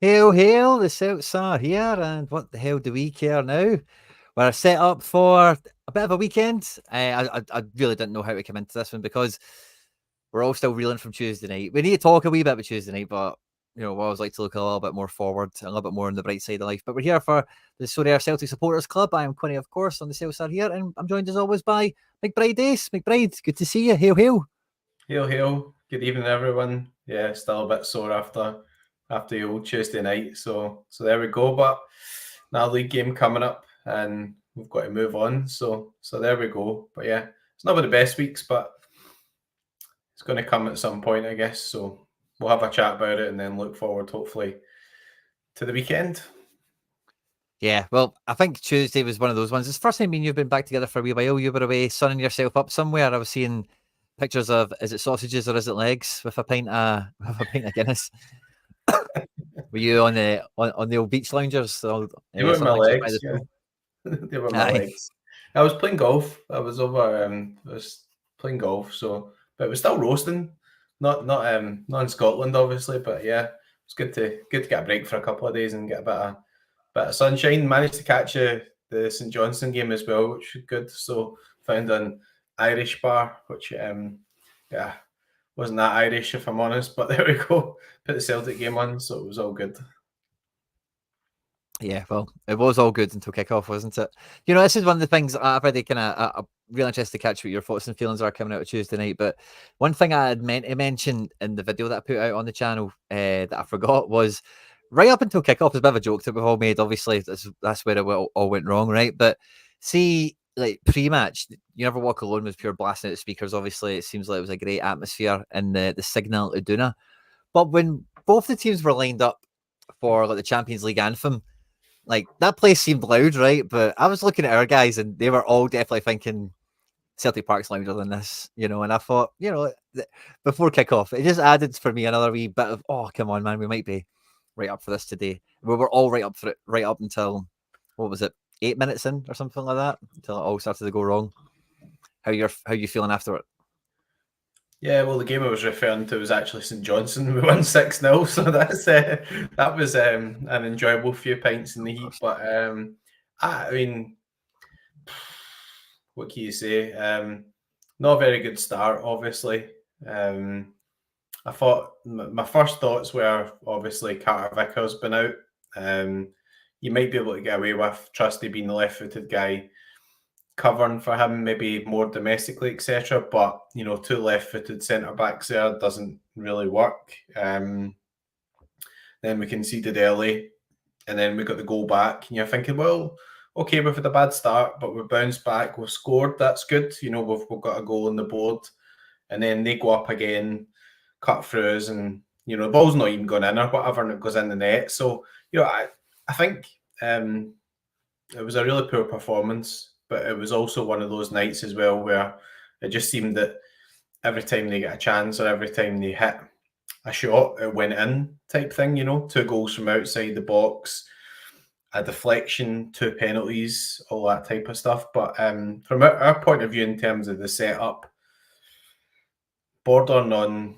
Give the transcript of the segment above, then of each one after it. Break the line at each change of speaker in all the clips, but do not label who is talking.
Hail, hail, the Celts are here, and what the hell do we care now? We're set up for a bit of a weekend. I really didn't know how to come into this one because we're all still reeling from Tuesday night. We need to talk a wee bit about Tuesday night, but we always like to look a little bit more forward, a little bit more on the bright side of life. But we're here for the Sorare Celtic Supporters Club. I am Quinny, of course, on the Celts are here, and I'm joined as always by McBride Ace. McBride, good to see you. Hail, hail.
Hail, hail. Good evening, everyone. Yeah, still a bit sore after the old Tuesday night. So there we go. But now league game coming up, and we've got to move on. So there we go. But yeah, it's not been the best weeks, but it's going to come at some point, I guess. So we'll have a chat about it and then look forward, hopefully, to the weekend.
Yeah, well, I think Tuesday was one of those ones. It's the first time me and you've been back together for a wee while. You were away sunning yourself up somewhere. I was seeing pictures of, is it sausages or is it legs with a pint of Guinness? Were you on the old beach loungers?
They were my legs, yeah.
The
They were my legs. I was playing golf. I was over. I was playing golf. So, but it was still roasting. Not in Scotland, obviously. But yeah, it's good to get a break for a couple of days and get a bit of sunshine. Managed to catch the St Johnstone game as well, which was good. So found an Irish bar, which yeah, wasn't that Irish if I'm honest. But there we go. Put the Celtic game on, so it was all good.
Yeah, well, it was all good until kickoff, wasn't it? This is one of the things I've already I'm really interested to catch what your thoughts and feelings are coming out of Tuesday night. But one thing I had meant to mention in the video that I put out on the channel that I forgot was right up until kickoff, it's a bit of a joke that we've all made. Obviously, that's where it all went wrong, right? But see, like pre-match, You Never Walk Alone was pure blasting out the speakers. Obviously, it seems like it was a great atmosphere in the Signal Iduna. But when both the teams were lined up for like the Champions League anthem, like that place seemed loud, right? But I was looking at our guys, and they were all definitely thinking Celtic Park's louder than this, And I thought, before kickoff, it just added for me another wee bit of, oh, come on, man, we might be right up for this today. We were all right up for it, right up until what was it, 8 minutes in or something like that, until it all started to go wrong. How you feeling after it?
Yeah, well, the game I was referring to was actually St Johnstone. We won 6-0, so that was an enjoyable few pints in the heat. But I mean, what can you say? Not a very good start, obviously. I thought my first thoughts were obviously Carter Vickers been out. You might be able to get away with Trusty being the left-footed guy, covering for him, maybe more domestically, etc. But two left-footed centre backs there doesn't really work. Then we conceded early, and then we got the goal back. And you're thinking, well, okay, we've had a bad start, but we've bounced back. We've scored. That's good. We've got a goal on the board, and then they go up again, cut through us, and the ball's not even gone in or whatever, and it goes in the net. So I think it was a really poor performance. But it was also one of those nights as well where it just seemed that every time they get a chance or every time they hit a shot, it went in type thing, 2 goals from outside the box, a deflection, 2 penalties, all that type of stuff. But from our point of view in terms of the setup, bordering on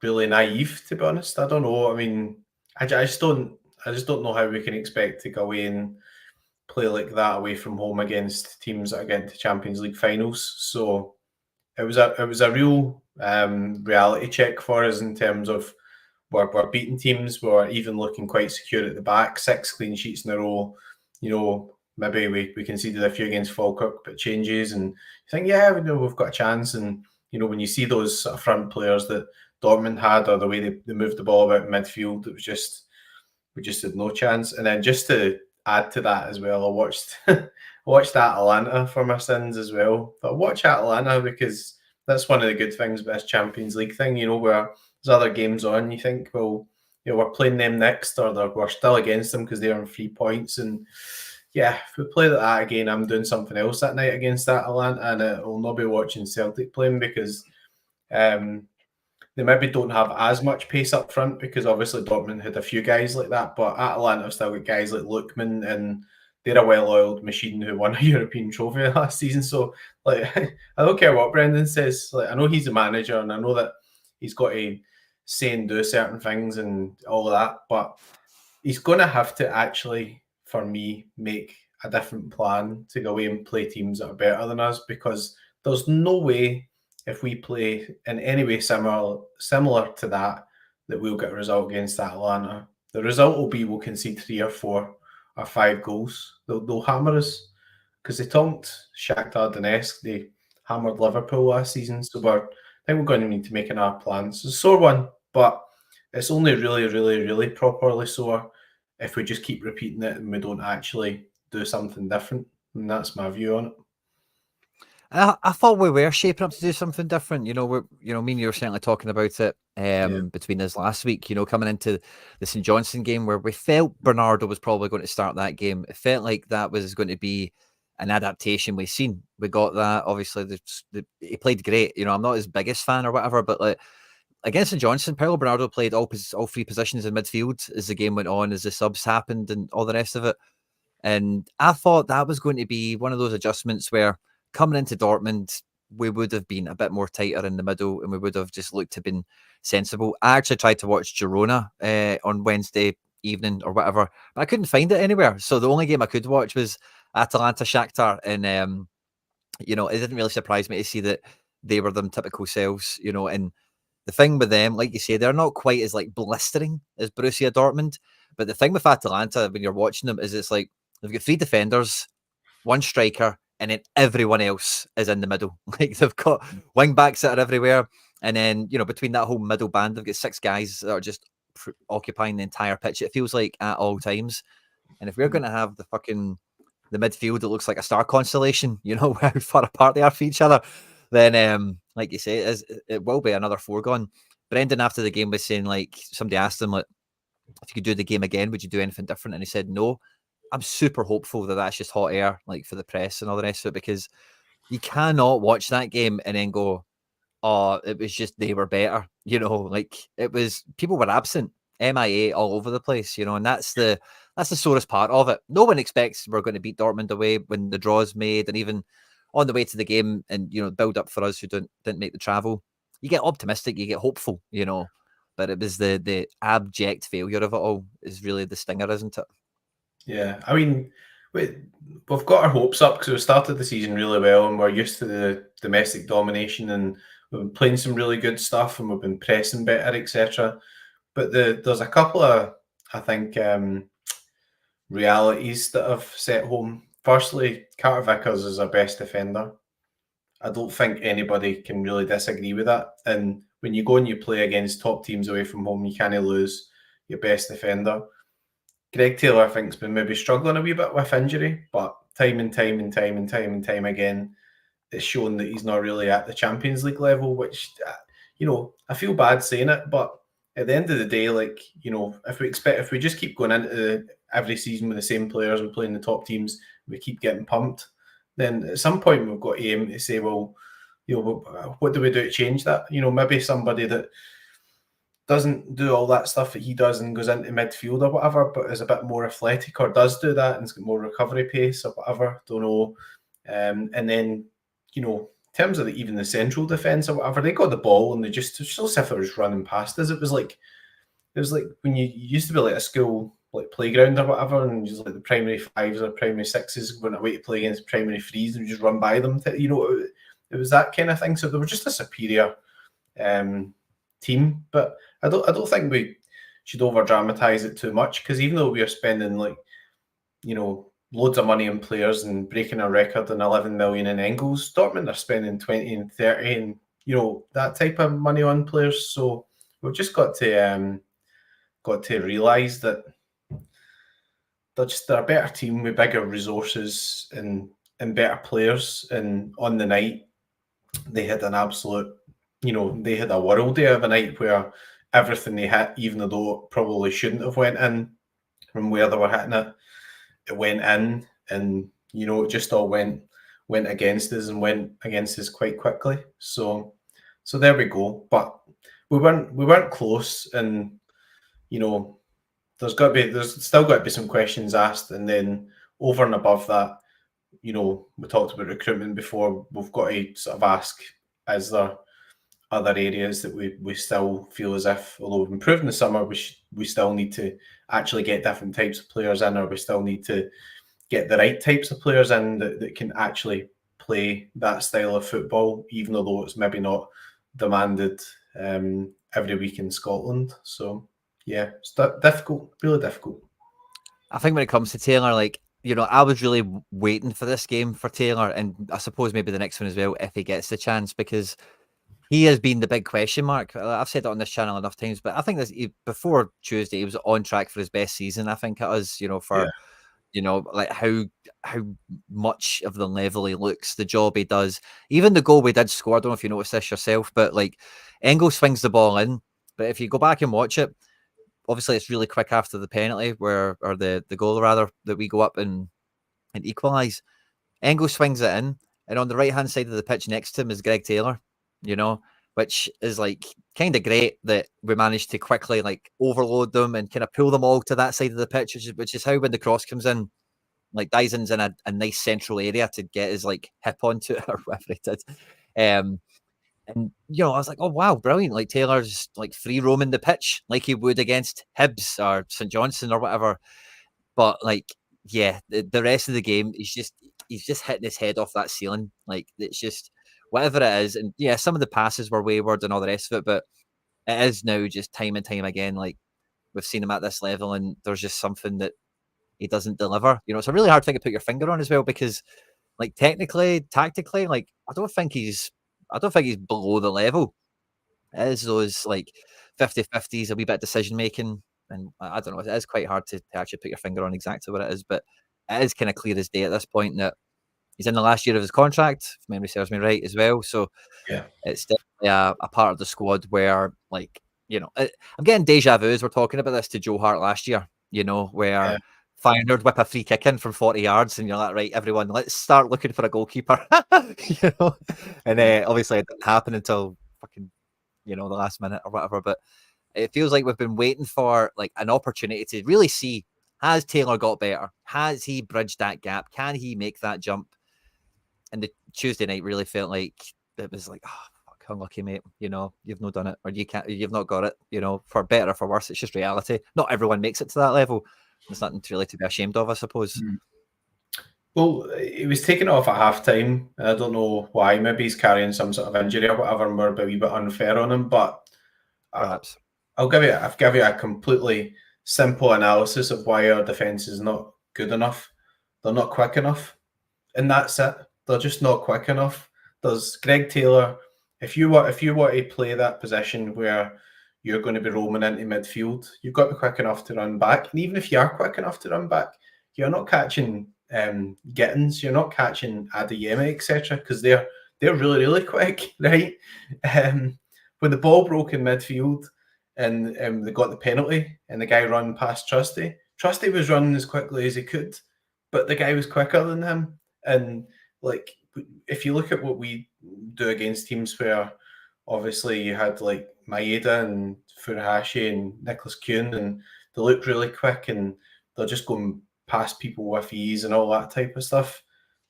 really naive, to be honest. I don't know. I mean, I just don't know how we can expect to go away and play like that away from home against teams that are getting to Champions League finals. So it was a real reality check for us in terms of we're beating teams. We're even looking quite secure at the back. 6 clean sheets in a row. Maybe we conceded a few against Falkirk, but changes, and you think, yeah, we've got a chance. And when you see those sort of front players that Dortmund had, or the way they moved the ball about in midfield, it was just we just had no chance. And then just to add to that as well, I watched Atalanta for my sins as well. But watch Atalanta because that's one of the good things about this Champions League thing, where there's other games on, you think, well, we're playing them next, or we're still against them because they're on 3 points. And yeah, if we play that again, I'm doing something else that night against Atalanta, and it will not be watching Celtic playing because they maybe don't have as much pace up front because obviously Dortmund had a few guys like that, but Atalanta have still got guys like Lookman, and they're a well-oiled machine who won a European trophy last season. So, I don't care what Brendan says. I know he's a manager, and I know that he's got to say and do certain things and all of that, but he's going to have to actually, for me, make a different plan to go away and play teams that are better than us, because there's no way if we play in any way similar to that we'll get a result against Atalanta. The result will be we'll concede 3 or 4 or 5 goals. They'll hammer us because they tonked Shakhtar Donetsk. They hammered Liverpool last season. So I think we're going to need to make another plan. It's a sore one, but it's only really, really, really properly sore if we just keep repeating it and we don't actually do something different. And that's my view on it.
I thought we were shaping up to do something different. Me and you were certainly talking about it between us last week. Coming into the St Johnstone game where we felt Bernardo was probably going to start that game. It felt like that was going to be an adaptation we've seen. We got that. Obviously, he played great. I'm not his biggest fan or whatever, but like against St Johnstone, Paulo Bernardo played all 3 positions in midfield as the game went on, as the subs happened and all the rest of it. And I thought that was going to be one of those adjustments where coming into Dortmund, we would have been a bit more tighter in the middle and we would have just looked to have been sensible. I actually tried to watch Girona on Wednesday evening or whatever, but I couldn't find it anywhere. So the only game I could watch was Atalanta Shakhtar. And, it didn't really surprise me to see that they were them typical selves, and the thing with them, like you say, they're not quite as like blistering as Borussia Dortmund. But the thing with Atalanta when you're watching them is it's like they've got 3 defenders, 1 striker, and then everyone else is in the middle. Like they've got wing backs that are everywhere. And then, between that whole middle band, they've got 6 guys that are just occupying the entire pitch. It feels like at all times. And if we're going to have the midfield that looks like a star constellation, how far apart they are from each other, then, like you say, it will be another foregone. Brendan, after the game, was saying, like, somebody asked him, like, if you could do the game again, would you do anything different? And he said, no. I'm super hopeful that that's just hot air, like for the press and all the rest of it, because you cannot watch that game and then go, oh, it was just they were better. Like it was people were absent, MIA all over the place. And that's the sorest part of it. No one expects we're going to beat Dortmund away when the draw's made, and even on the way to the game, and build up for us who didn't make the travel. You get optimistic, you get hopeful, but it was the abject failure of it all is really the stinger, isn't it?
Yeah, I mean, we've got our hopes up because we started the season really well and we're used to the domestic domination and we've been playing some really good stuff and we've been pressing better, etc. But there's a couple of, I think, realities that have set home. Firstly, Carter Vickers is our best defender. I don't think anybody can really disagree with that. And when you go and you play against top teams away from home, you can't lose your best defender. Greg Taylor, I think, has been maybe struggling a wee bit with injury, but time and time again, it's shown that he's not really at the Champions League level, which, I feel bad saying it, but at the end of the day, like, if we just keep going into every season with the same players and playing the top teams, we keep getting pumped, then at some point we've got to aim to say, well, what do we do to change that? Maybe somebody that doesn't do all that stuff that he does and goes into midfield or whatever, but is a bit more athletic or does do that and has got more recovery pace or whatever, don't know. And then, in terms of even the central defence or whatever, they got the ball and it's just as if it was running past us. It was like when you used to be like a school like playground or whatever, and just like the primary 5s or primary 6s went away to play against primary 3s and just run by them. It was that kind of thing. So they were just a superior team, but I don't think we should over dramatize it too much, because even though we are spending loads of money on players and breaking a record in 11 million in Engels, Dortmund are spending 20 and 30 and that type of money on players. So we've just got to realise that they're a better team with bigger resources and better players. And on the night, they had an absolute, they had a world day of a night where everything they hit, even though it probably shouldn't have went in from where they were hitting it, it went in, and it just all went against us and went against us quite quickly. So there we go. But we weren't close, and there's still got to be some questions asked, and then over and above that, we talked about recruitment before. We've got to sort of ask: is there other areas that we still feel as if, although we've improved in the summer, we still need to actually get different types of players in, or we still need to get the right types of players in that can actually play that style of football, even although it's maybe not demanded every week in Scotland. So yeah, it's difficult, really difficult.
I think when it comes to Taylor, like, you know, I was really waiting for this game for Taylor, and I suppose maybe the next one as well if he gets the chance, because he has been the big question mark. I've said it on this channel enough times, but I think before Tuesday, he was on track for his best season. I think it is, you know, for you know, like how much of the level he looks, the job he does, even the goal we did score. I don't know if you noticed this yourself, but like Engel swings the ball in, but if you go back and watch it, obviously it's really quick after the penalty or the goal rather, that we go up and equalise. Engel swings it in, and on the right hand side of the pitch next to him is Greg Taylor, you know, which is like kind of great that we managed to quickly like overload them and kind of pull them all to that side of the pitch, which is how when the cross comes in, like Dyson's in a nice central area to get his like hip onto it or whatever he did. And you know, I was like, oh wow, brilliant! Like Taylor's like free roaming the pitch like he would against Hibs or St Johnstone or whatever. But like, yeah, the rest of the game, he's just hitting his head off that ceiling. Like it's just whatever it is. And yeah, some of the passes were wayward and all the rest of it, but it is now just time and time again. Like we've seen him at this level, and there's just something that he doesn't deliver. You know, it's a really hard thing to put your finger on as well, because like technically, tactically, like I don't think he's below the level. It is those like 50-50s, a wee bit of decision making. And I don't know, it is quite hard to actually put your finger on exactly what it is, but it is kind of clear as day at this point that he's in the last year of his contract, if memory serves me right, as well. So
Yeah,
it's definitely a part of the squad where, like, you know, I'm getting deja vu as we're talking about this to Joe Hart last year, you know, where Feyenoord whip a free kick in from 40 yards, and you're like, right, everyone, let's start looking for a goalkeeper, you know. And obviously it didn't happen until fucking, you know, the last minute or whatever. But it feels like we've been waiting for like an opportunity to really see, has Taylor got better? Has he bridged that gap? Can he make that jump? And the Tuesday night really felt like it was like, oh, fuck, unlucky, mate. You know, you've not done it, or you've not got it. You know, for better or for worse, it's just reality. Not everyone makes it to that level. There's nothing really to be ashamed of, I suppose.
Well, he was taken off at half time. I don't know why. Maybe he's carrying some sort of injury or whatever, and we're a wee bit unfair on him. But
Perhaps
I'll give you a completely simple analysis of why our defence is not good enough. They're not quick enough, and that's it. They're just not quick enough. There's Greg Taylor. If you want to play that position where you're going to be roaming into midfield, you've got to be quick enough to run back. And even if you are quick enough to run back, you're not catching Gittins, you're not catching Adeyemi, etc., because they're really, really quick, right? When the ball broke in midfield and they got the penalty and the guy run past Trusty was running as quickly as he could, but the guy was quicker than him. And like, if you look at what we do against teams where obviously you had like Maeda and Furuhashi and Nicholas Kuhn, and they look really quick and they're just going past people with ease and all that type of stuff.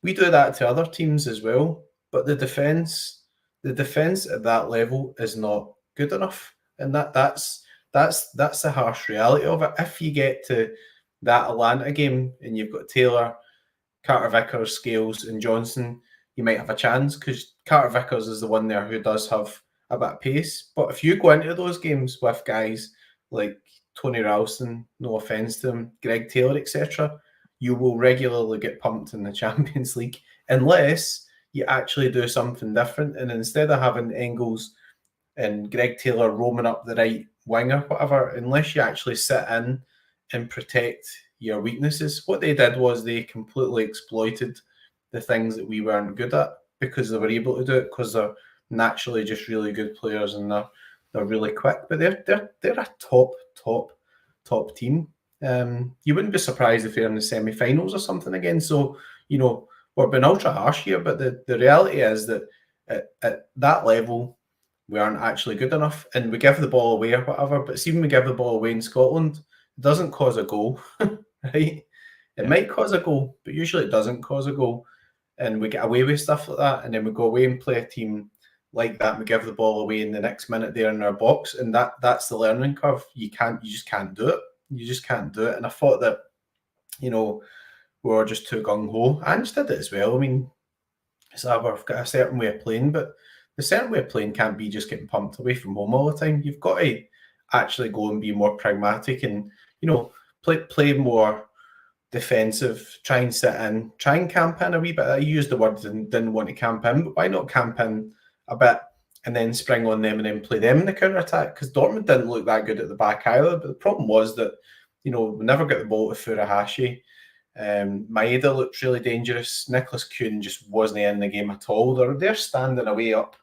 We do that to other teams as well, but the defense at that level is not good enough, and that's the harsh reality of it. If you get to that Atlanta game and you've got Taylor, Carter Vickers, Scales, and Johnson, you might have a chance because Carter Vickers is the one there who does have a bit of pace. But if you go into those games with guys like Tony Ralston, no offence to him, Greg Taylor, etc., you will regularly get pumped in the Champions League unless you actually do something different. And instead of having Engels and Greg Taylor roaming up the right wing or whatever, unless you actually sit in and protect your weaknesses, what they did was they completely exploited the things that we weren't good at because they were able to do it because they're naturally just really good players and they're really quick. But they're a top team. You wouldn't be surprised if they're in the semi-finals or something again. So, you know, we're being ultra harsh here, but the reality is that at that level, we aren't actually good enough, and we give the ball away or whatever. But see, when we give the ball away in Scotland, it doesn't cause a goal, right? It might cause a goal, but usually it doesn't cause a goal, and we get away with stuff like that. And then we go away and play a team like that, we give the ball away in the next minute there in our box, and that's the learning curve. You just can't do it. You just can't do it. And I thought that, we were just too gung ho. Ange did it as well. I mean, so we've got a certain way of playing, but the certain way of playing can't be just getting pumped away from home all the time. You've got to actually go and be more pragmatic and, play more defensive, try and sit in, try and camp in a wee bit. I used the word and didn't want to camp in, but why not camp in a bit and then spring on them and then play them in the counter attack? Because Dortmund didn't look that good at the back either. But the problem was that, we never got the ball to Furuhashi. Maeda looked really dangerous. Nicholas Kuhn just wasn't in the game at all. They're standing away up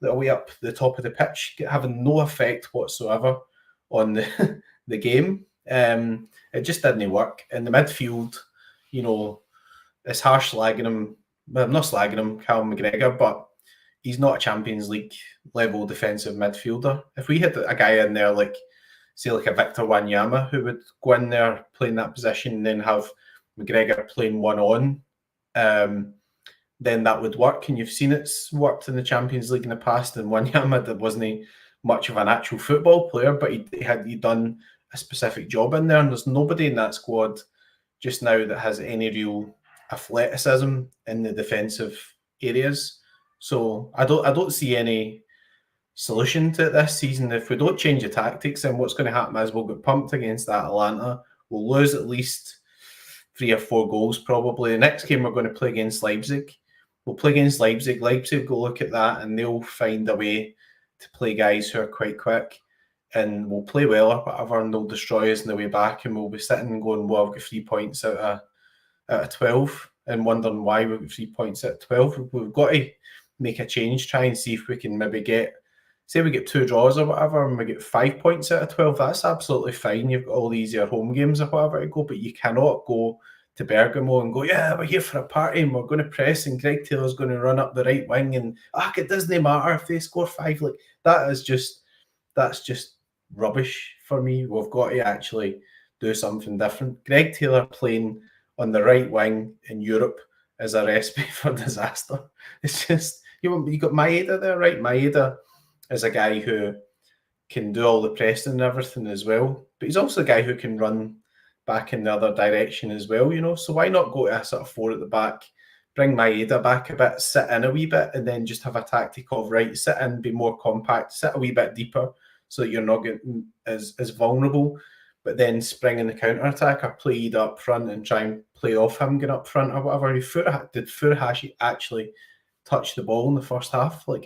the top of the pitch, having no effect whatsoever on the the game. It just didn't work. In the midfield, it's harsh slagging him. Well, I'm not slagging him, Callum McGregor, but he's not a Champions League level defensive midfielder. If we had a guy in there like a Victor Wanyama who would go in there playing that position and then have McGregor playing one on, then that would work. And you've seen it's worked in the Champions League in the past. And Wanyama wasn't much of an actual football player, but he'd done a specific job in there. And there's nobody in that squad just now that has any real athleticism in the defensive areas. So I don't see any solution to it this season. If we don't change the tactics, then what's going to happen is we'll get pumped against that Atalanta. We'll lose at least 3 or 4 goals probably. The next game we're going to play against Leipzig. We'll play against Leipzig. Leipzig will look at that and they'll find a way to play guys who are quite quick, and we'll play well or whatever, and they'll destroy us on the way back, and we'll be sitting and going, well, I've got 3 points out of 12 and wondering why we've got 3 points out of 12. We've got to make a change, try and see if we can maybe say we get 2 draws or whatever and we get 5 points out of 12. That's absolutely fine. You've got all these easier home games or whatever to go, but you cannot go to Bergamo and go, yeah, we're here for a party and we're going to press and Greg Taylor's going to run up the right wing and it doesn't matter if they score 5. Like that's just rubbish for me. We've got to actually do something different. Greg Taylor playing on the right wing in Europe is a recipe for disaster. It's just, you got Maeda there, right? Maeda is a guy who can do all the pressing and everything as well, but he's also a guy who can run back in the other direction as well, so why not go to a sort of 4 at the back, bring Maeda back a bit, sit in a wee bit, and then just have a tactic of, right, sit in, be more compact, sit a wee bit deeper so that you're not getting as vulnerable, but then spring in the counter-attack or play up front and try and play off him getting up front or whatever. Did Furuhashi actually touch the ball in the first half? Like,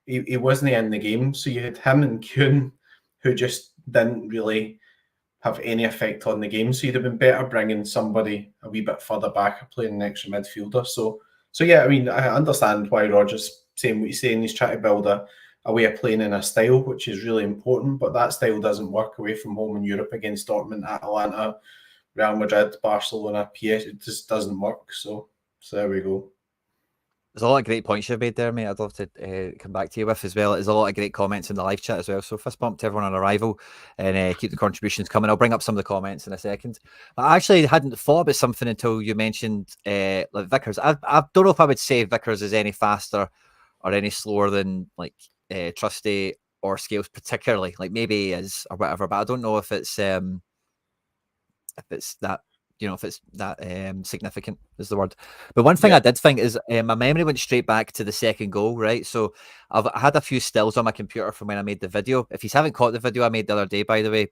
he wasn't in the game, so you had him and Kuhn who just didn't really have any effect on the game. So you'd have been better bringing somebody a wee bit further back or playing an extra midfielder. So yeah, I mean, I understand why Roger's saying what he's saying. He's trying to build a way of playing in a style, which is really important, but that style doesn't work away from home in Europe against Dortmund, Atalanta, Real Madrid, Barcelona, PS. It just doesn't work. So there we go.
There's a lot of great points you've made there, mate. I'd love to come back to you with as well. There's a lot of great comments in the live chat as well. So fist bump to everyone on arrival and keep the contributions coming. I'll bring up some of the comments in a second. I actually hadn't thought about something until you mentioned like Vickers. I don't know if I would say Vickers is any faster or any slower than like Trusty or Scales particularly. Like maybe he is or whatever, but I don't know if it's that. If it's that significant is the word. But one thing I did think is my memory went straight back to the second goal, right? So I had a few stills on my computer from when I made the video. If you haven't caught the video I made the other day, by the way,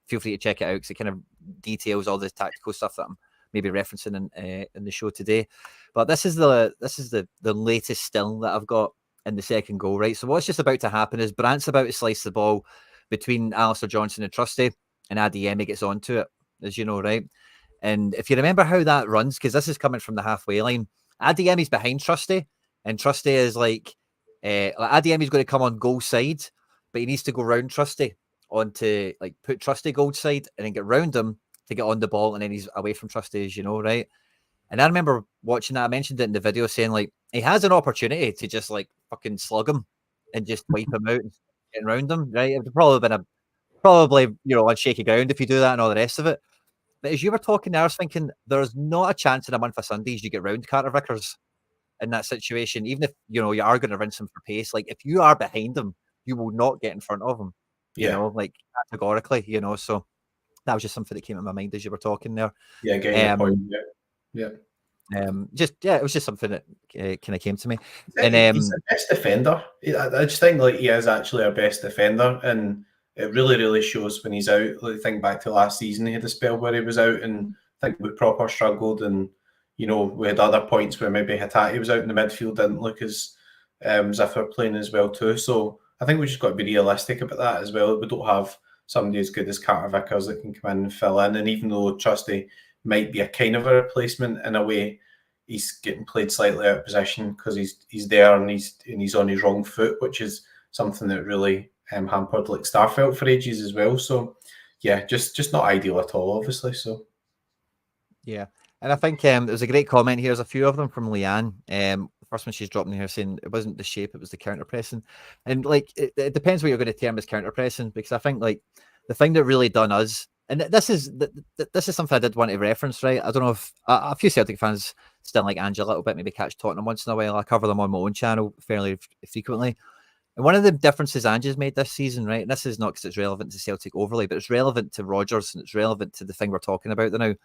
feel free to check it out because it kind of details all the tactical stuff that I'm maybe referencing in the show today. But this is the latest still that I've got in the second goal, right? So what's just about to happen is Brandt's about to slice the ball between Alistair Johnson and Trusty, and Adeyemi gets onto it, as you know, right? And if you remember how that runs, because this is coming from the halfway line, Adeyemi's behind Trusty, and Trusty is like Adeyemi's going to come on goal side, but he needs to go round Trusty onto like put Trusty goal side and then get round him to get on the ball, and then he's away from Trusty, as you know, right? And I remember watching that. I mentioned it in the video, saying like he has an opportunity to just like fucking slug him and just wipe him out and get around him, right? It would probably been on shaky ground if you do that and all the rest of it. But as you were talking there, I was thinking there's not a chance in a month of Sundays you get round Carter Vickers. in that situation. Even if you know you are going to rinse him for pace, like if you are behind him, you will not get in front of him. You know, like categorically. You know, so that was just something that came in my mind as you were talking there.
Yeah, getting your point. Yeah.
It was just something that kind of came to me.
He's the best defender. I just think like he is actually our best defender, and it really, really shows when he's out. Like, think back to last season, he had a spell where he was out, and I think we proper struggled. And you know, we had other points where maybe Hatate was out in the midfield, didn't look as if we're playing as well too. So I think we just got to be realistic about that as well. We don't have somebody as good as Carter Vickers that can come in and fill in. And even though Trusty might be a kind of a replacement in a way, he's getting played slightly out of position because he's there and he's on his wrong foot, which is something that really hampered like Starfelt for ages as well. So yeah, just not ideal at all, obviously. So
yeah, and I think there's a great comment here. There's a few of them from Leanne. The first one she's dropping here saying it wasn't the shape, it was the counter pressing, and like it depends what you're going to term as counter pressing, because I think like the thing that really done us, and this is something I did want to reference, right? I don't know if a few Celtic fans still like Ange a little bit, maybe catch Tottenham once in a while. I cover them on my own channel fairly frequently. And one of the differences Ange's made this season, right? And this is not because it's relevant to Celtic overly, but it's relevant to Rodgers and it's relevant to the thing we're talking about now.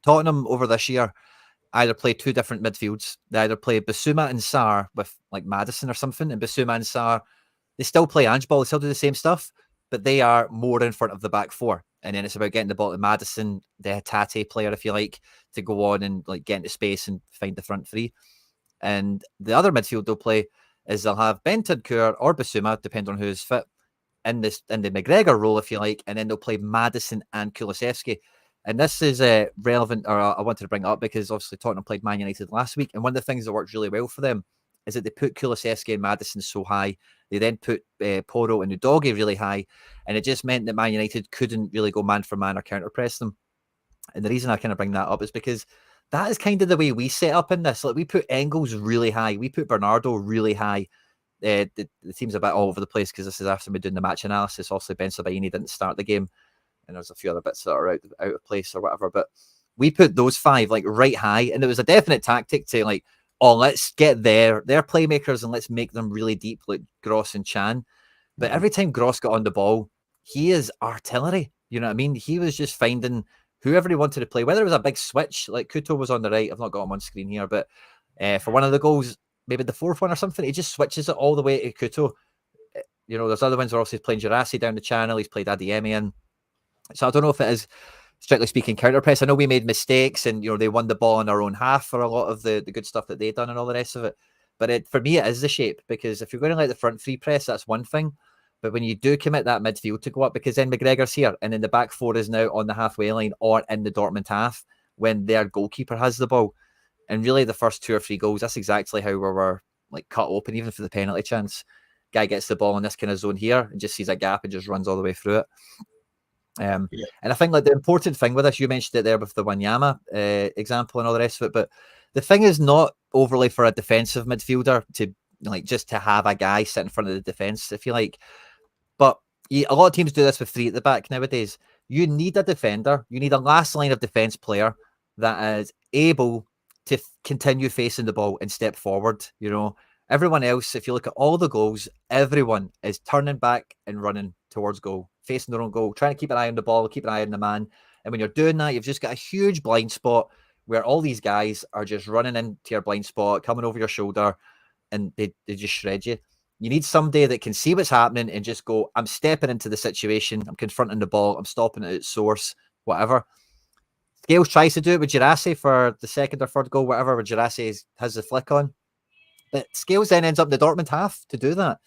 Tottenham over this year either play two different midfields. They either play Bissouma and Sarr with like Maddison or something, and Bissouma and Sarr, they still play Ange ball, they still do the same stuff, but they are more in front of the back four. And then it's about getting the ball to Maddison, the Hatate player, if you like, to go on and like get into space and find the front three. And the other midfield they'll play is they'll have Bentancur or Bissouma, depending on who's fit, in the McGregor role, if you like, and then they'll play Maddison and Kulusevski. And this is relevant, or I wanted to bring it up because obviously Tottenham played Man United last week, and one of the things that worked really well for them is that they put Kulusevski and Maddison so high. They then put Porro and Udogie really high, and it just meant that Man United couldn't really go man for man or counter press them. And the reason I kind of bring that up is because that is kind of the way we set up in this. Like we put Engels really high, we put Bernardo really high. The team's a bit all over the place because this is after me doing the match analysis. Also, Ben Sabaini didn't start the game, and there's a few other bits that are out of place or whatever. But we put those five like right high, and it was a definite tactic to like, oh, let's get their playmakers and let's make them really deep, like Gross and Chan. But every time Gross got on the ball, he is artillery. You know what I mean? He was just finding whoever he wanted to play, whether it was a big switch, like Kuto was on the right. I've not got him on screen here, but for one of the goals, maybe the fourth one or something, he just switches it all the way to Kuto. You know, there's other ones where also he's playing Girassi down the channel. He's played Adeyemi in. So I don't know if it is, strictly speaking, counter press. I know we made mistakes and, you know, they won the ball in our own half for a lot of the good stuff that they've done and all the rest of it. But for me, it is the shape, because if you're going to let the front three press, that's one thing. But when you do commit that midfield to go up, because then McGregor's here and then the back four is now on the halfway line or in the Dortmund half when their goalkeeper has the ball. And really the first 2 or 3 goals, that's exactly how we were like cut open, even for the penalty chance. Guy gets the ball in this kind of zone here and just sees a gap and just runs all the way through it. And I think like the important thing with this, you mentioned it there with the Wanyama example and all the rest of it, but the thing is not overly for a defensive midfielder to like just to have a guy sit in front of the defense, if you like. But a lot of teams do this with 3 at the back nowadays. You need a defender, you need a last line of defense player that is able to continue facing the ball and step forward. You know, everyone else, if you look at all the goals, everyone is turning back and running towards goal, facing their own goal, trying to keep an eye on the ball, keep an eye on the man. And when you're doing that, you've just got a huge blind spot where all these guys are just running into your blind spot, coming over your shoulder, and they just shred you. You need somebody that can see what's happening and just go, I'm stepping into the situation, I'm confronting the ball, I'm stopping it at its source, whatever. Scales tries to do it with Girassi for the second or third goal, whatever, where Girassi has the flick on. But Scales then ends up in the Dortmund half to do that,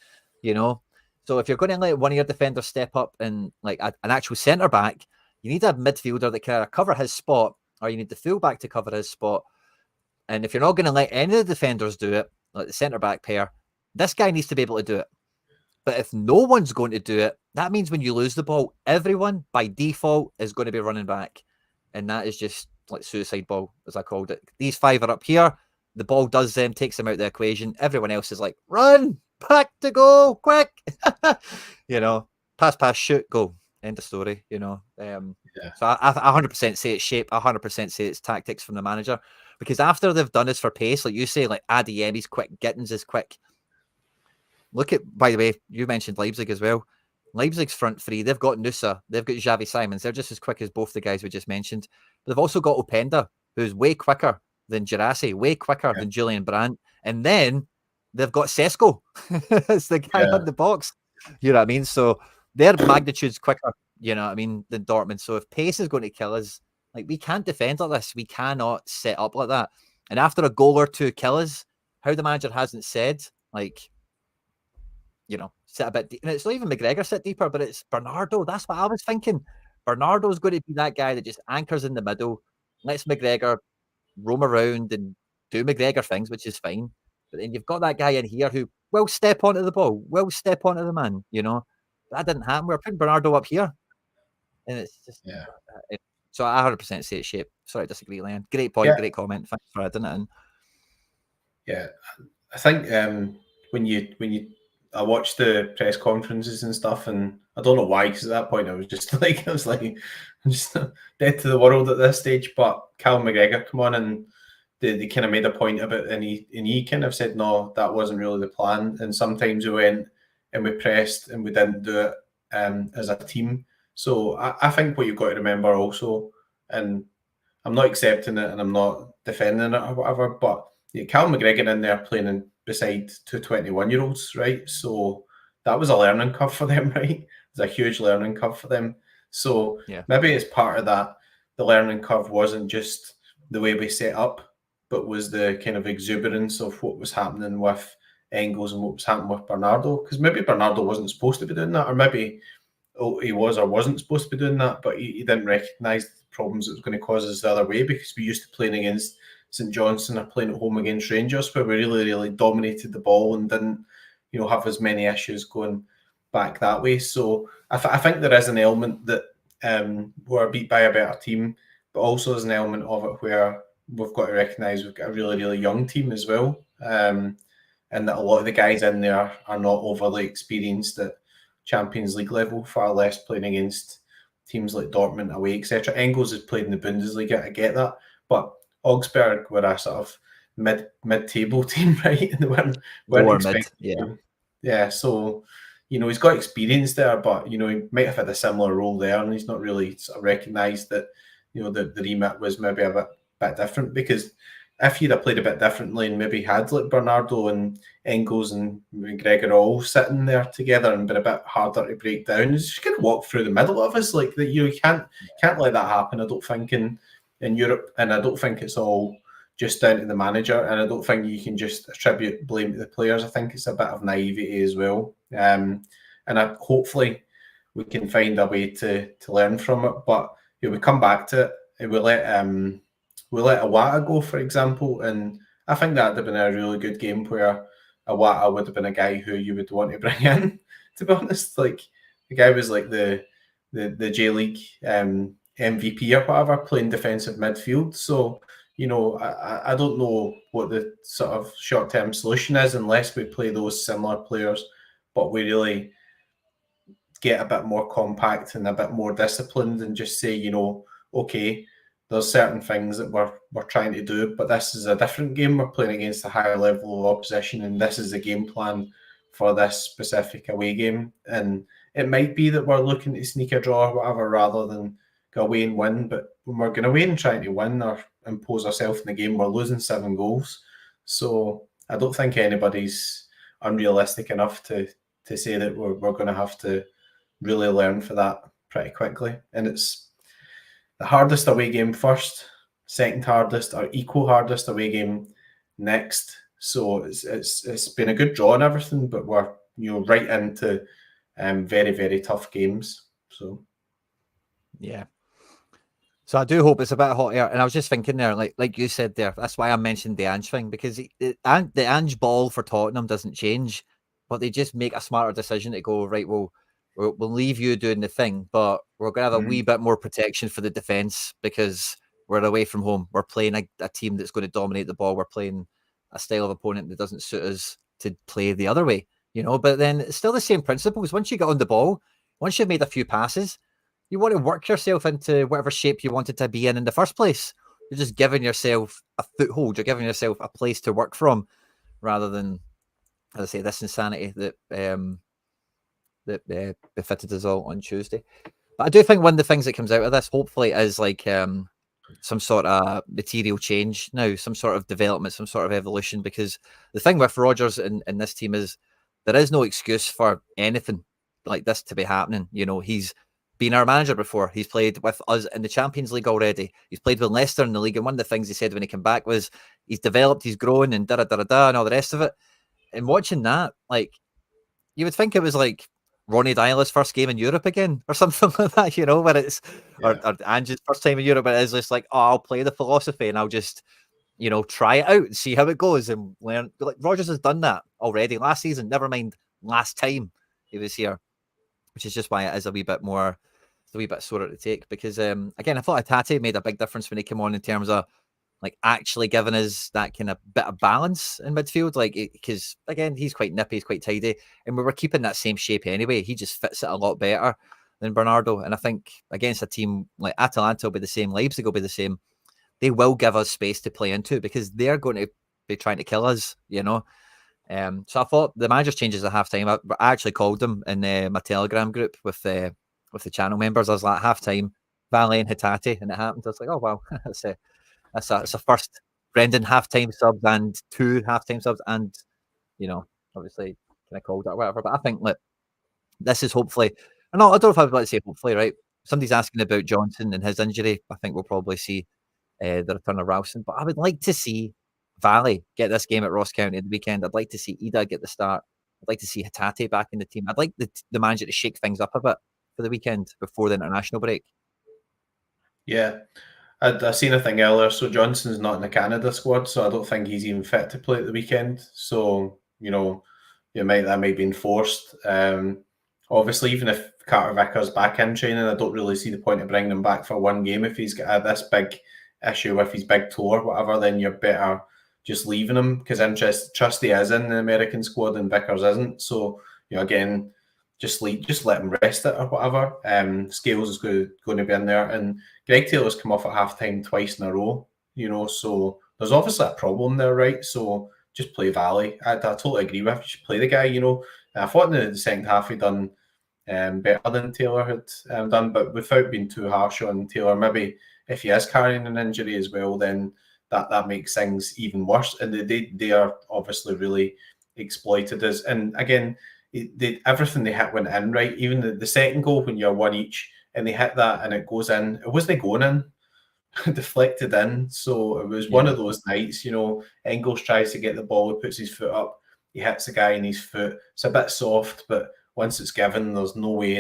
you know. So if you're going to let one of your defenders step up and like an actual centre back, you need a midfielder that can either cover his spot, or you need the fullback to cover his spot. And if you're not going to let any of the defenders do it, like the centre back pair, this guy needs to be able to do it. But if no one's going to do it, that means when you lose the ball, everyone by default is going to be running back. And that is just like suicide ball, as I called it. These 5 are up here. The ball does them, takes them out of the equation. Everyone else is like, run, back to goal, quick. You know, pass, shoot, go. End of story, you know. So I 100% say it's shape. I 100% say it's tactics from the manager. because after they've done this for pace, like you say, like Adeyemi's quick, Gittins is quick. Look at, by the way, you mentioned Leipzig as well. Leipzig's front three, they've got Nusa, they've got Xavi Simons. They're just as quick as both the guys we just mentioned. But they've also got Openda, who's way quicker than Girassi, way quicker than Julian Brandt. And then they've got Scsc. It's the guy on the box. You know what I mean? So their magnitude's quicker, you know what I mean, than Dortmund. So if pace is going to kill us, like, we can't defend like this. We cannot set up like that. And after a goal or two kill us, how the manager hasn't said, like, you know, sit a bit deep. And it's not even McGregor sit deeper, but it's Bernardo. That's what I was thinking. Bernardo's going to be that guy that just anchors in the middle, lets McGregor roam around and do McGregor things, which is fine. But then you've got that guy in here who will step onto the ball, will step onto the man, you know. That didn't happen. We're putting Bernardo up here. And it's just, so I 100% say it's shape. Sorry, I disagree, Leon. Great point, great comment. Thanks for adding it in.
Yeah, I think when I watched the press conferences and stuff, and I don't know why, because at that point I was like, I'm just dead to the world at this stage. But Callum McGregor come on, and they kind of made a point about it, and he kind of said, no, that wasn't really the plan. And sometimes we went and we pressed and we didn't do it as a team. So I think what you've got to remember also, and I'm not accepting it and I'm not defending it or whatever, but Callum McGregor in there playing beside two 21-year-olds, right? So that was a learning curve for them, right? It was a huge learning curve for them. So maybe as part of that, the learning curve wasn't just the way we set up, but was the kind of exuberance of what was happening with Engels and what was happening with Bernardo. Because maybe Bernardo wasn't supposed to be doing that, or maybe he was or wasn't supposed to be doing that, but he didn't recognise the problems it was going to cause us the other way, because we used to playing against St Johnstone or playing at home against Rangers, where we really, really dominated the ball and didn't, have as many issues going back that way. So I think there is an element that we're beat by a better team, but also there's an element of it where we've got to recognise we've got a really, really young team as well, and that a lot of the guys in there are not overly experienced at Champions League level, far less playing against teams like Dortmund away, etc. Engels has played in the Bundesliga, I get that, but Augsburg were a sort of mid-table team, right? And they weren't expecting him. Yeah, so he's got experience there, but he might have had a similar role there, and he's not really sort of recognised that the remit was maybe a bit different. Because if he'd have played a bit differently and maybe had like Bernardo and Engels and McGregor all sitting there together and been a bit harder to break down, he's just going to walk through the middle of us like that. You can't let that happen, I don't think, in Europe, and I don't think it's all just down to the manager, and I don't think you can just attribute blame to the players. I think it's a bit of naivety as well, and hopefully we can find a way to learn from it. But we come back to it, and we let Iwata go, for example, and I think that would have been a really good game where Iwata would have been a guy who you would want to bring in, to be honest. Like, the guy was like the J League MVP or whatever, playing defensive midfield. So I don't know what the sort of short-term solution is unless we play those similar players, but we really get a bit more compact and a bit more disciplined and just say, okay, there's certain things that we're trying to do, but this is a different game. We're playing against a higher level of opposition, and this is the game plan for this specific away game. And it might be that we're looking to sneak a draw or whatever rather than go away and win, but when we're going away and trying to win or impose ourselves in the game, we're losing 7 goals. So I don't think anybody's unrealistic enough to say that we're going to have to really learn for that pretty quickly. And it's the hardest away game first, second hardest or equal hardest away game next. So it's been a good draw and everything, but we're right into very, very tough games. So
yeah. So I do hope it's a bit hot air. And I was just thinking there, like you said there, that's why I mentioned the Ange thing, because the Ange ball for Tottenham doesn't change, but they just make a smarter decision to go, right, we'll leave you doing the thing, but we're going to have a wee bit more protection for the defence because we're away from home. We're playing a team that's going to dominate the ball. We're playing a style of opponent that doesn't suit us to play the other way, but then it's still the same principles. Once you get on the ball, once you've made a few passes, you want to work yourself into whatever shape you wanted to be in the first place. you're just giving yourself a foothold. You're giving yourself a place to work from, rather than, as I say, this insanity that befitted us all on Tuesday. But I do think one of the things that comes out of this, hopefully, is like some sort of material change now, some sort of development, some sort of evolution. Because the thing with Rodgers and this team is there is no excuse for anything like this to be happening. You know, he's been our manager before. He's played with us in the Champions League already. He's played with Leicester in the league. And one of the things he said when he came back was he's developed, he's grown, and da-da-da-da-da, and all the rest of it. And watching that, like, you would think it was like Ronnie Dyler's first game in Europe again, or something like that, you know, where it's, or Ange's first time in Europe, but it is just like, oh, I'll play the philosophy and I'll just, you know, try it out and see how it goes and learn. Like, Rodgers has done that already last season, never mind last time he was here, which is just why it is a wee bit more, it's a wee bit sorer to take. Because, again, I thought Hatate made a big difference when he came on in terms of, like, actually giving us that kind of bit of balance in midfield. Like, because again, he's quite nippy, he's quite tidy, and we were keeping that same shape anyway. He just fits it a lot better than Bernardo. And I think against a team like Atalanta will be the same, Leipzig will be the same. They will give us space to play into because they're going to be trying to kill us, you know. So I thought the manager's changes at halftime. I actually called them in my Telegram group with the channel members. I was like, halftime, Valet and Hatate, and it happened. I was like, oh wow, it's a first Brendan halftime subs and 2 halftime subs, and, you know, obviously kind of called it or whatever. But I think that this is hopefully, I don't know if I would like to say hopefully, right? Somebody's asking about Johnson and his injury. I think we'll probably see the return of Ralston, but I would like to see Valley get this game at Ross County at the weekend. I'd like to see Ida get the start. I'd like to see Hatate back in the team. I'd like the manager to shake things up a bit for the weekend before the international break.
Yeah. I seen a thing earlier. So Johnson's not in the Canada squad, so I don't think he's even fit to play at the weekend. So, you know, that might be enforced. Obviously, even if Carter Vickers back in training, I don't really see the point of bringing him back for one game. If he's got this big issue with his big toe or whatever, then you're better just leaving him, because Trusty is in the American squad and Vickers isn't. So, you know, again, just let him rest it or whatever. Scales is going to be in there, and Greg Taylor's come off at halftime twice in a row, you know, so there's obviously a problem there, right? So just play Valley. I totally agree with you. Just play the guy, you know. I thought in the second half he done better than Taylor had done, but without being too harsh on Taylor. Maybe if he is carrying an injury as well, then that makes things even worse. And they are obviously really exploited us. And again, everything they hit went in, right? Even the second goal when you're one each and they hit that and it goes in, it wasn't going in, deflected in. So it was one of those nights, you know, Engels tries to get the ball, he puts his foot up, he hits the guy in his foot. It's a bit soft, but once it's given, there's no way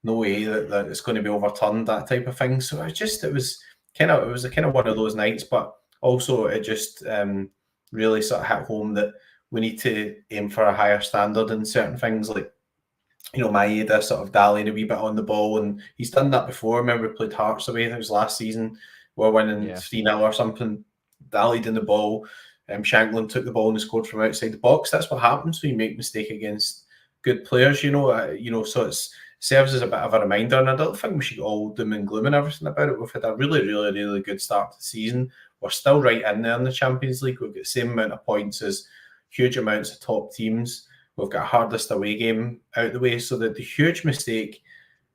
that it's going to be overturned, that type of thing. So it was kind of one of those nights, but also it just really sort of hit home that we need to aim for a higher standard in certain things, like, you know, Maeda sort of dallying a wee bit on the ball, and he's done that before. I remember we played Hearts away, it was last season, we're winning 3-0 or something, dallied in the ball, Shankland took the ball and scored from outside the box. That's what happens when you make a mistake against good players, you know, so it serves as a bit of a reminder, and I don't think we should all doom and gloom and everything about it. We've had a really, really, really good start to the season. We're still right in there in the Champions League. We've got the same amount of points as huge amounts of top teams. We've got a hardest away game out the way, so that the huge mistake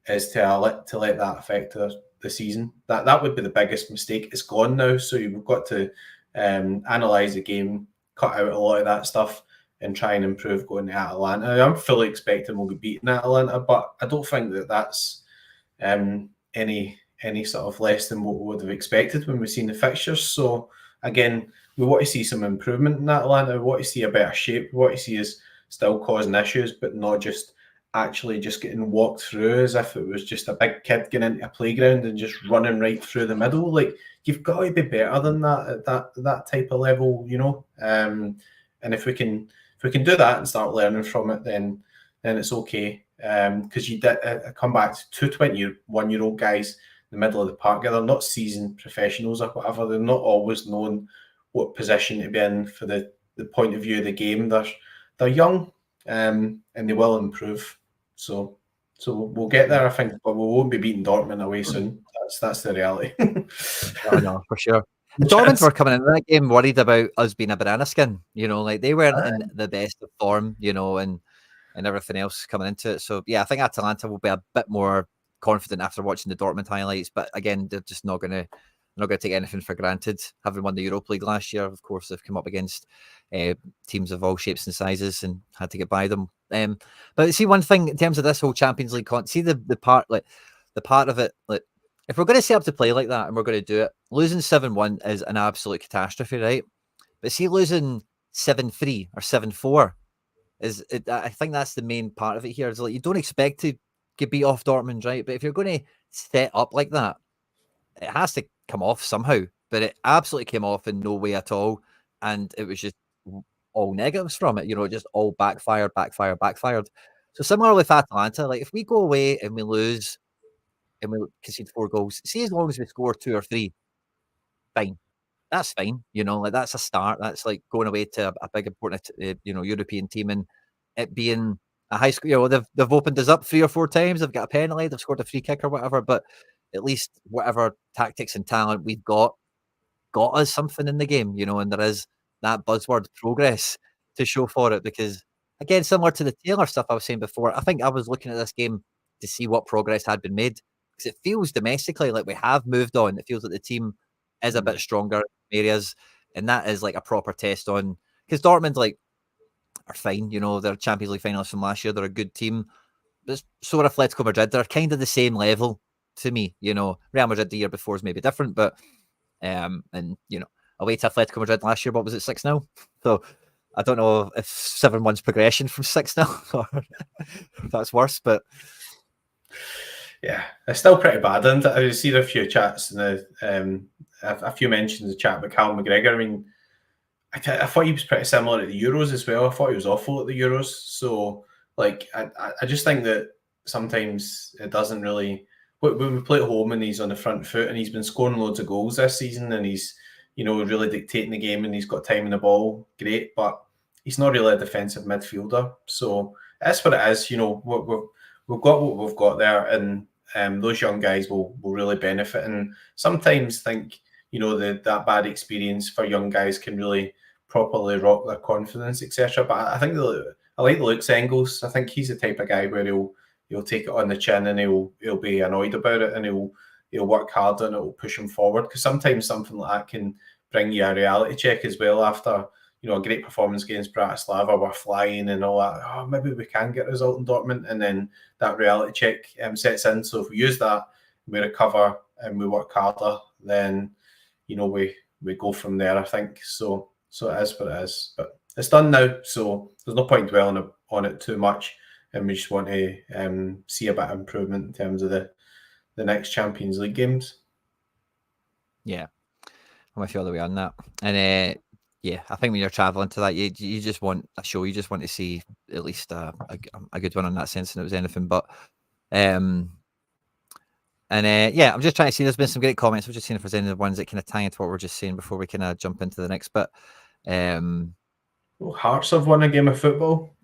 is to let that affect the season. That would be the biggest mistake. It's gone now, so you've got to analyse the game, cut out a lot of that stuff, and try and improve going to Atalanta. I'm fully expecting we'll be beating Atalanta, but I don't think that's any sort of less than what we would have expected when we've seen the fixtures. So again, we want to see some improvement in Atalanta. We want to see a better shape. We want to see us still causing issues, but not just actually just getting walked through as if it was just a big kid getting into a playground and just running right through the middle. Like, you've got to be better than that at that type of level, you know. And if we can do that and start learning from it, then it's okay. Because you did come back to 21-year-old guys in the middle of the park. They're not seasoned professionals or whatever. They're not always known what position to be in for the point of view of the game. They're young, and they will improve. So So we'll get there, I think, but we won't be beating Dortmund away soon. That's the reality.
Oh, no, for sure. Dortmund were coming into that game worried about us being a banana skin, like they weren't in the best of form, and everything else coming into it. So yeah, I think Atalanta will be a bit more confident after watching the Dortmund highlights. But again, they're just not gonna take anything for granted. Having won the Europa League last year, of course, they've come up against teams of all shapes and sizes and had to get by them. But see, one thing in terms of this whole Champions League, see the part of it, like, if we're going to set up to play like that and we're going to do it, losing 7-1 is an absolute catastrophe, right? But see, losing 7-3 or 7-4 I think that's the main part of it here. Is like you don't expect to get beat off Dortmund, right? But if you're going to set up like that, it has to come off somehow. But it absolutely came off in no way at all, and it was just all negatives from it. Just all backfired. So similar with Atalanta, like if we go away and we lose and we concede 4 goals, see, as long as we score 2 or 3, fine. That's fine. Like that's a start. That's like going away to a big important, European team and it being a high school. They've opened us up 3 or 4 times. They've got a penalty. They've scored a free kick or whatever. But at least whatever tactics and talent we've got us something in the game. And there is that buzzword progress to show for it. Because again, similar to the Taylor stuff I was saying before, I think I was looking at this game to see what progress had been made. Because it feels domestically like we have moved on. It feels like the team is a bit stronger in areas, and that is like a proper test on, because Dortmund are fine, they're Champions League finalists from last year, they're a good team, but so are Atletico Madrid. They're kind of the same level to me. Real Madrid the year before is maybe different, but and away to Atletico Madrid last year, what was it, 6-0? So I don't know if 7-1's progression from 6-0 or if that's worse, but
yeah, it's still pretty bad. And I've seen a few chats and a few mentions in the chat about Cal McGregor. I mean, I thought he was pretty similar at the Euros as well. I thought he was awful at the Euros. So, like, I just think that sometimes it doesn't really. When we play at home and he's on the front foot and he's been scoring loads of goals this season and he's, really dictating the game and he's got time in the ball, great. But he's not really a defensive midfielder. So that's what it is. We've got what we've got there, and those young guys will really benefit. And sometimes think, that bad experience for young guys can really properly rock their confidence, etc. But I think I like Luke's Engels. I think he's the type of guy where he'll take it on the chin and he'll be annoyed about it and he'll work hard and it'll push him forward. Because sometimes something like that can bring you a reality check as well after a great performance against Bratislava. We're flying and all that. Oh, maybe we can get a result in Dortmund, and then that reality check sets in. So if we use that, we recover and we work harder, then we go from there. I think so. So it is what it is. But it's done now, so there's no point dwelling on it too much. And we just want to see a bit of improvement in terms of the next Champions League games.
Yeah, I'm with you all the way on that. And yeah, I think when you're traveling to that, you just want a show. You just want to see at least a good one in that sense, and it was anything but. Yeah, I'm just trying to see. There's been some great comments. We're just seeing if there's any of the ones that kind of tie into what we're just saying before we kind jump into the next bit.
Hearts have won a game of football.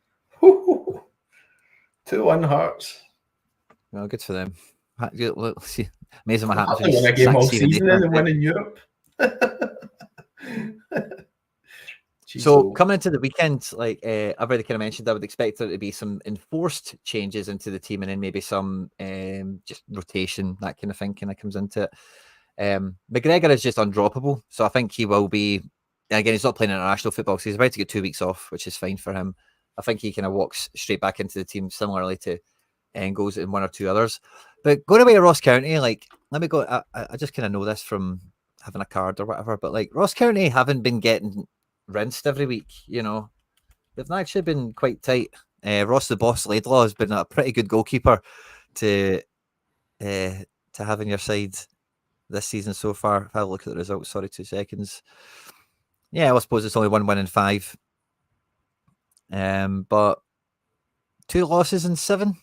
2-1 Hearts.
Well, good for them. Let's see. Amazing what happens.
They win a game all season and win in Europe.
So coming into the weekend, like I've already kind of mentioned, I would expect there to be some enforced changes into the team, and then maybe some just rotation, that kind of thing kind of comes into it. McGregor is just undroppable, so I think he will be. Again, he's not playing international football, so he's about to get 2 weeks off, which is fine for him. I think he kind of walks straight back into the team, similarly to Engels and 1 or 2 others. But going away to Ross County, like, let me go. I just kind of know this from having a card or whatever, but like Ross County haven't been getting rinsed every week. They've actually been quite tight. Ross the Boss Laidlaw has been a pretty good goalkeeper to have in your side this season so far. If I look at the results, sorry, 2 seconds. Yeah, I suppose it's only 1 win in 5. But 2 losses in 7.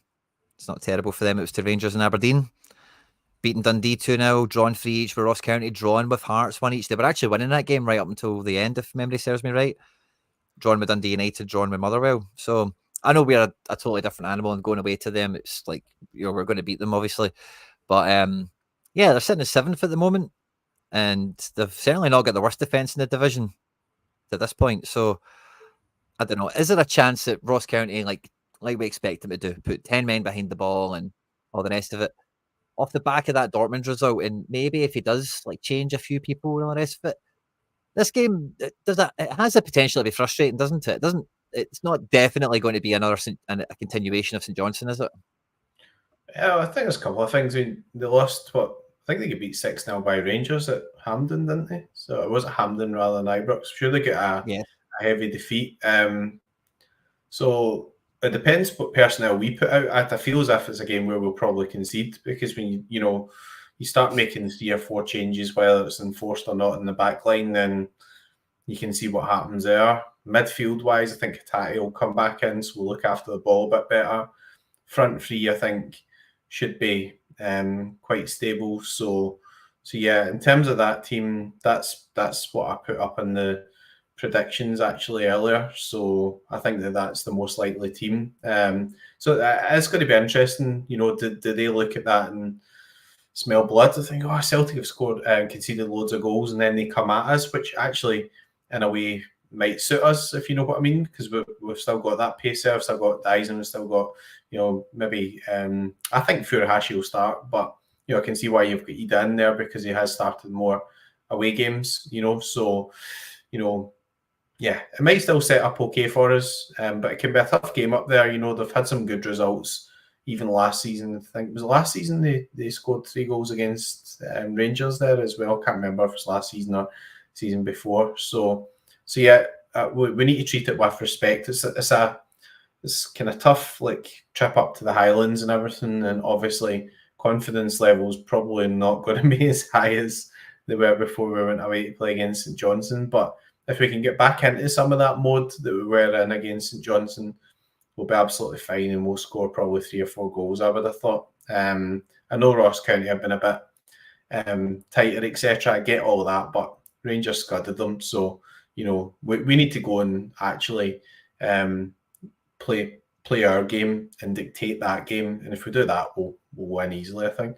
It's not terrible for them. It was to Rangers and Aberdeen. Beaten Dundee 2-0, drawn 3 each with Ross County, drawn with Hearts 1 each. They were actually winning that game right up until the end, if memory serves me right. Drawn with Dundee United, drawn with Motherwell. So I know we're a totally different animal, and going away to them, it's like, we're going to beat them, obviously. But yeah, they're sitting at 7th at the moment, and they've certainly not got the worst defence in the division at this point. So I don't know. Is there a chance that Ross County, like we expect them to do, put 10 men behind the ball and all the rest of it, off the back of that Dortmund result, and maybe if he does like change a few people and all the rest of it, this game it has the potential to be frustrating, doesn't it? It's not definitely going to be a continuation of St Johnstone, is it?
Yeah, I think there's a couple of things. I mean, they lost I think they get beat 6-0 by Rangers at Hampden, didn't they? So it was at Hampden rather than Ibrox. I'm sure they get a heavy defeat. So it depends what personnel we put out. I feel as if it's a game where we'll probably concede, because when you start making 3 or 4 changes, whether it's enforced or not in the back line, then you can see what happens there. Midfield wise, I think Hatate will come back in, so we'll look after the ball a bit better. Front 3, I think, should be quite stable. So yeah, in terms of that team, that's what I put up in the predictions actually earlier. So I think that's the most likely team. So it's going to be interesting. Do they look at that and smell blood? I think, Celtic have scored, conceded loads of goals, and then they come at us, which actually, in a way, might suit us, if you know what I mean, because we've still got that pace there, we've still got Dyson, we've still got, maybe, I think Furuhashi will start, but, I can see why you've got Ida in there, because he has started more away games, so, yeah, it might still set up okay for us, but it can be a tough game up there. They've had some good results, even last season. I think it was last season they scored 3 goals against Rangers there as well. Can't remember if it was last season or season before. So yeah, we need to treat it with respect. It's kind of tough, like, trip up to the Highlands and everything, and obviously confidence levels probably not going to be as high as they were before we went away to play against St Johnstone. But if we can get back into some of that mode that we were in against St Johnstone, we'll be absolutely fine, and we'll score probably 3 or 4 goals, I would have thought. I know Ross County have been a bit tighter, etc. I get all that, but Rangers scudded them. So, we need to go and actually play our game and dictate that game. And if we do that, we'll win easily, I think.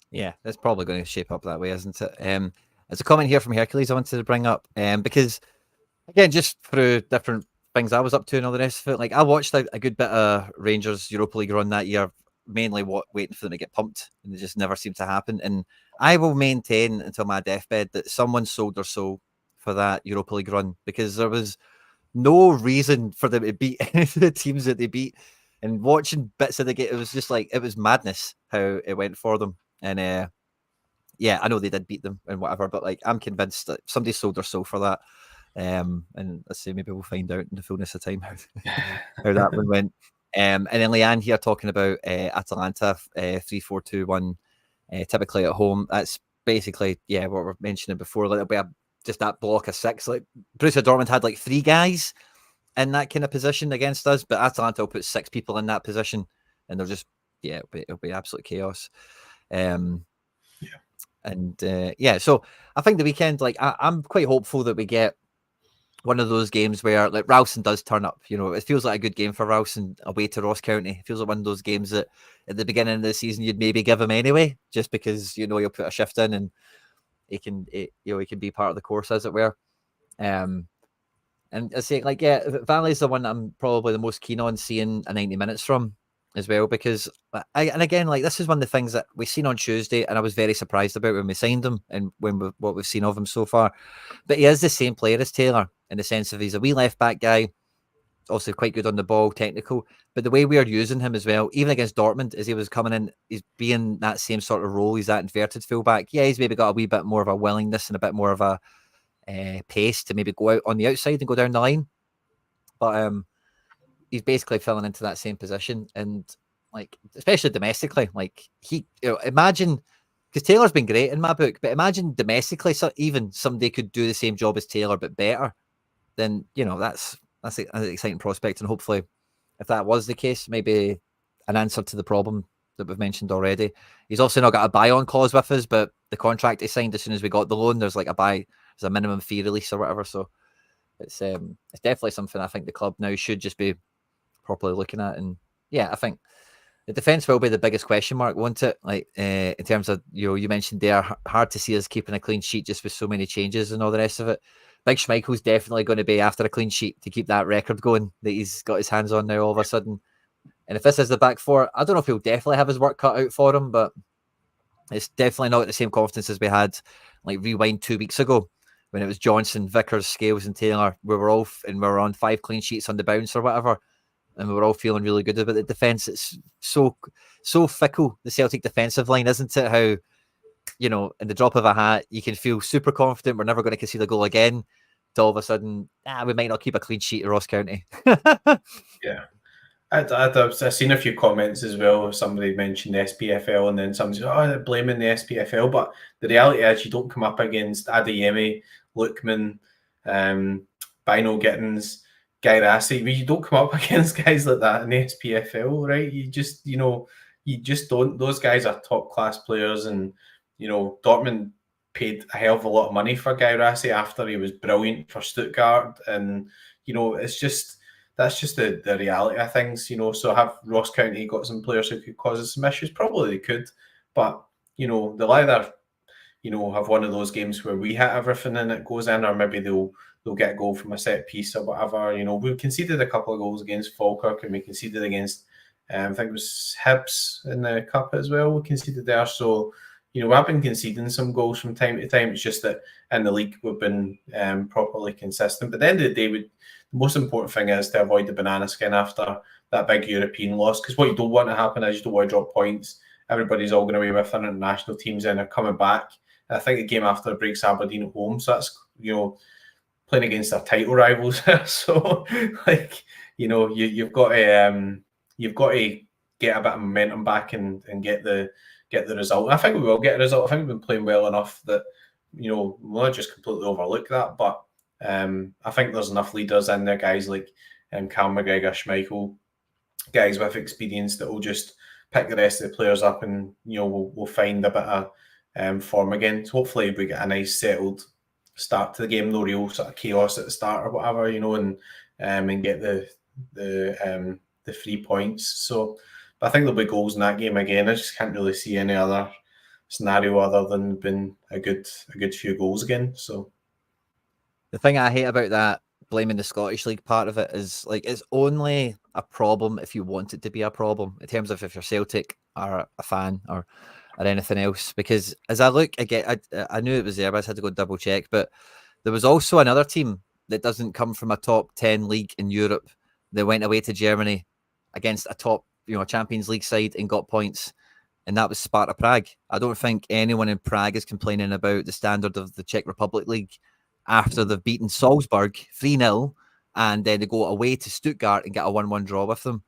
Yeah, that's probably going to shape up that way, isn't it? There's a comment here from Hercules I wanted to bring up, because, again, just through different things I was up to and all the rest of it, like, I watched a good bit of Rangers Europa League run that year, mainly waiting for them to get pumped, and it just never seemed to happen. And I will maintain until my deathbed that someone sold their soul for that Europa League run, because there was no reason for them to beat any of the teams that they beat. And watching bits of the game, it was just like, it was madness how it went for them. And yeah, I know they did beat them and whatever, but, like, I'm convinced that somebody sold their soul for that. And let's see, maybe we'll find out in the fullness of time how that one went. And then Leanne here talking about Atalanta 3-4-2-1, typically at home. That's basically, yeah, what we're mentioning before. Like, it'll be just that block of 6. Like, Borussia Dortmund had like 3 guys in that kind of position against us, but Atalanta will put 6 people in that position, and they'll just, yeah, it'll be absolute chaos. Yeah, so I think the weekend, like, I'm quite hopeful that we get one of those games where, like, Ralston does turn up. It feels like a good game for Ralston away to Ross County. It feels like one of those games that at the beginning of the season you'd maybe give him anyway, just because you'll put a shift in and he can be part of the course, as it were. And I say, like, yeah, Valley's the one I'm probably the most keen on seeing a 90 minutes from as well, because and again, like, this is one of the things that we've seen on Tuesday, and I was very surprised about when we signed him and what we've seen of him so far. But he is the same player as Taylor, in the sense of he's a wee left back guy, also quite good on the ball, technical. But the way we are using him as well, even against Dortmund, as he was coming in, he's being that same sort of role. He's that inverted fullback. Yeah, he's maybe got a wee bit more of a willingness and a bit more of a pace to maybe go out on the outside and go down the line. But he's basically filling into that same position, and, like, especially domestically, like, he, imagine, because Taylor's been great in my book, but imagine domestically, so even somebody could do the same job as Taylor but better. Then that's an exciting prospect, and hopefully, if that was the case, maybe an answer to the problem that we've mentioned already. He's also not got a buy-on clause with us, but the contract he signed as soon as we got the loan, there's a minimum fee release or whatever. So it's definitely something I think the club now should just be properly looking at. And yeah, I think the defence will be the biggest question mark, won't it? Like in terms of, you mentioned there, hard to see us keeping a clean sheet just with so many changes and all the rest of it. Big Schmeichel's definitely going to be after a clean sheet to keep that record going that he's got his hands on now all of a sudden. And if this is the back four, I don't know if he'll definitely have his work cut out for him, but it's definitely not the same confidence as we had, like rewind 2 weeks ago when it was Johnson, Vickers, Scales, and Taylor. We were on 5 clean sheets on the bounce or whatever, and we were all feeling really good about the defence. It's so fickle, the Celtic defensive line, isn't it? How, in the drop of a hat, you can feel super confident we're never going to concede a goal again, to all of a sudden, we might not keep a clean sheet at Ross County.
Yeah. I've seen a few comments as well. Somebody mentioned the SPFL, and then somebody said, they're blaming the SPFL. But the reality is, you don't come up against Adeyemi, Lookman, Bino Gittins, Guy Rassi. You don't come up against guys like that in the SPFL, right? You just don't. Those guys are top class players, and Dortmund paid a hell of a lot of money for Guy Rassi after he was brilliant for Stuttgart, and that's just the reality of things, So have Ross County got some players who could cause us some issues? Probably they could, but they'll either have one of those games where we hit everything and it goes in, or maybe they'll get a goal from a set piece or whatever. We conceded a couple of goals against Falkirk, and we conceded against I think it was Hibs in the cup as well. We conceded there, so we've been conceding some goals from time to time. It's just that in the league we've been properly consistent. But at the end of the day, the most important thing is to avoid the banana skin after that big European loss, because what you don't want to happen is you don't want to drop points. Everybody's all going away with their international teams and they're coming back. And I think the game after breaks Aberdeen at home, so that's playing against our title rivals. So you've got to get a bit of momentum back and get the result. I think we will get a result. I think we've been playing well enough that we'll not just completely overlook that, but I think there's enough leaders in there, guys like Cal McGregor, Schmeichel, guys with experience that will just pick the rest of the players up, and we'll find a bit of form again. So hopefully we get a nice settled start to the game, no real sort of chaos at the start or whatever, and get the 3 points. So, but I think there'll be goals in that game again. I just can't really see any other scenario other than been a good few goals again. So
the thing I hate about that, blaming the Scottish League part of it, is like it's only a problem if you want it to be a problem, in terms of if you're Celtic or a fan or anything else. Because as I look again, I knew it was there, but I just had to go double check. But there was also another team that doesn't come from a top 10 league in Europe that went away to Germany against a top Champions League side and got points, and that was Sparta Prague. I don't think anyone in Prague is complaining about the standard of the Czech Republic League after they've beaten Salzburg 3-0 and then they go away to Stuttgart and get a 1-1 draw with them.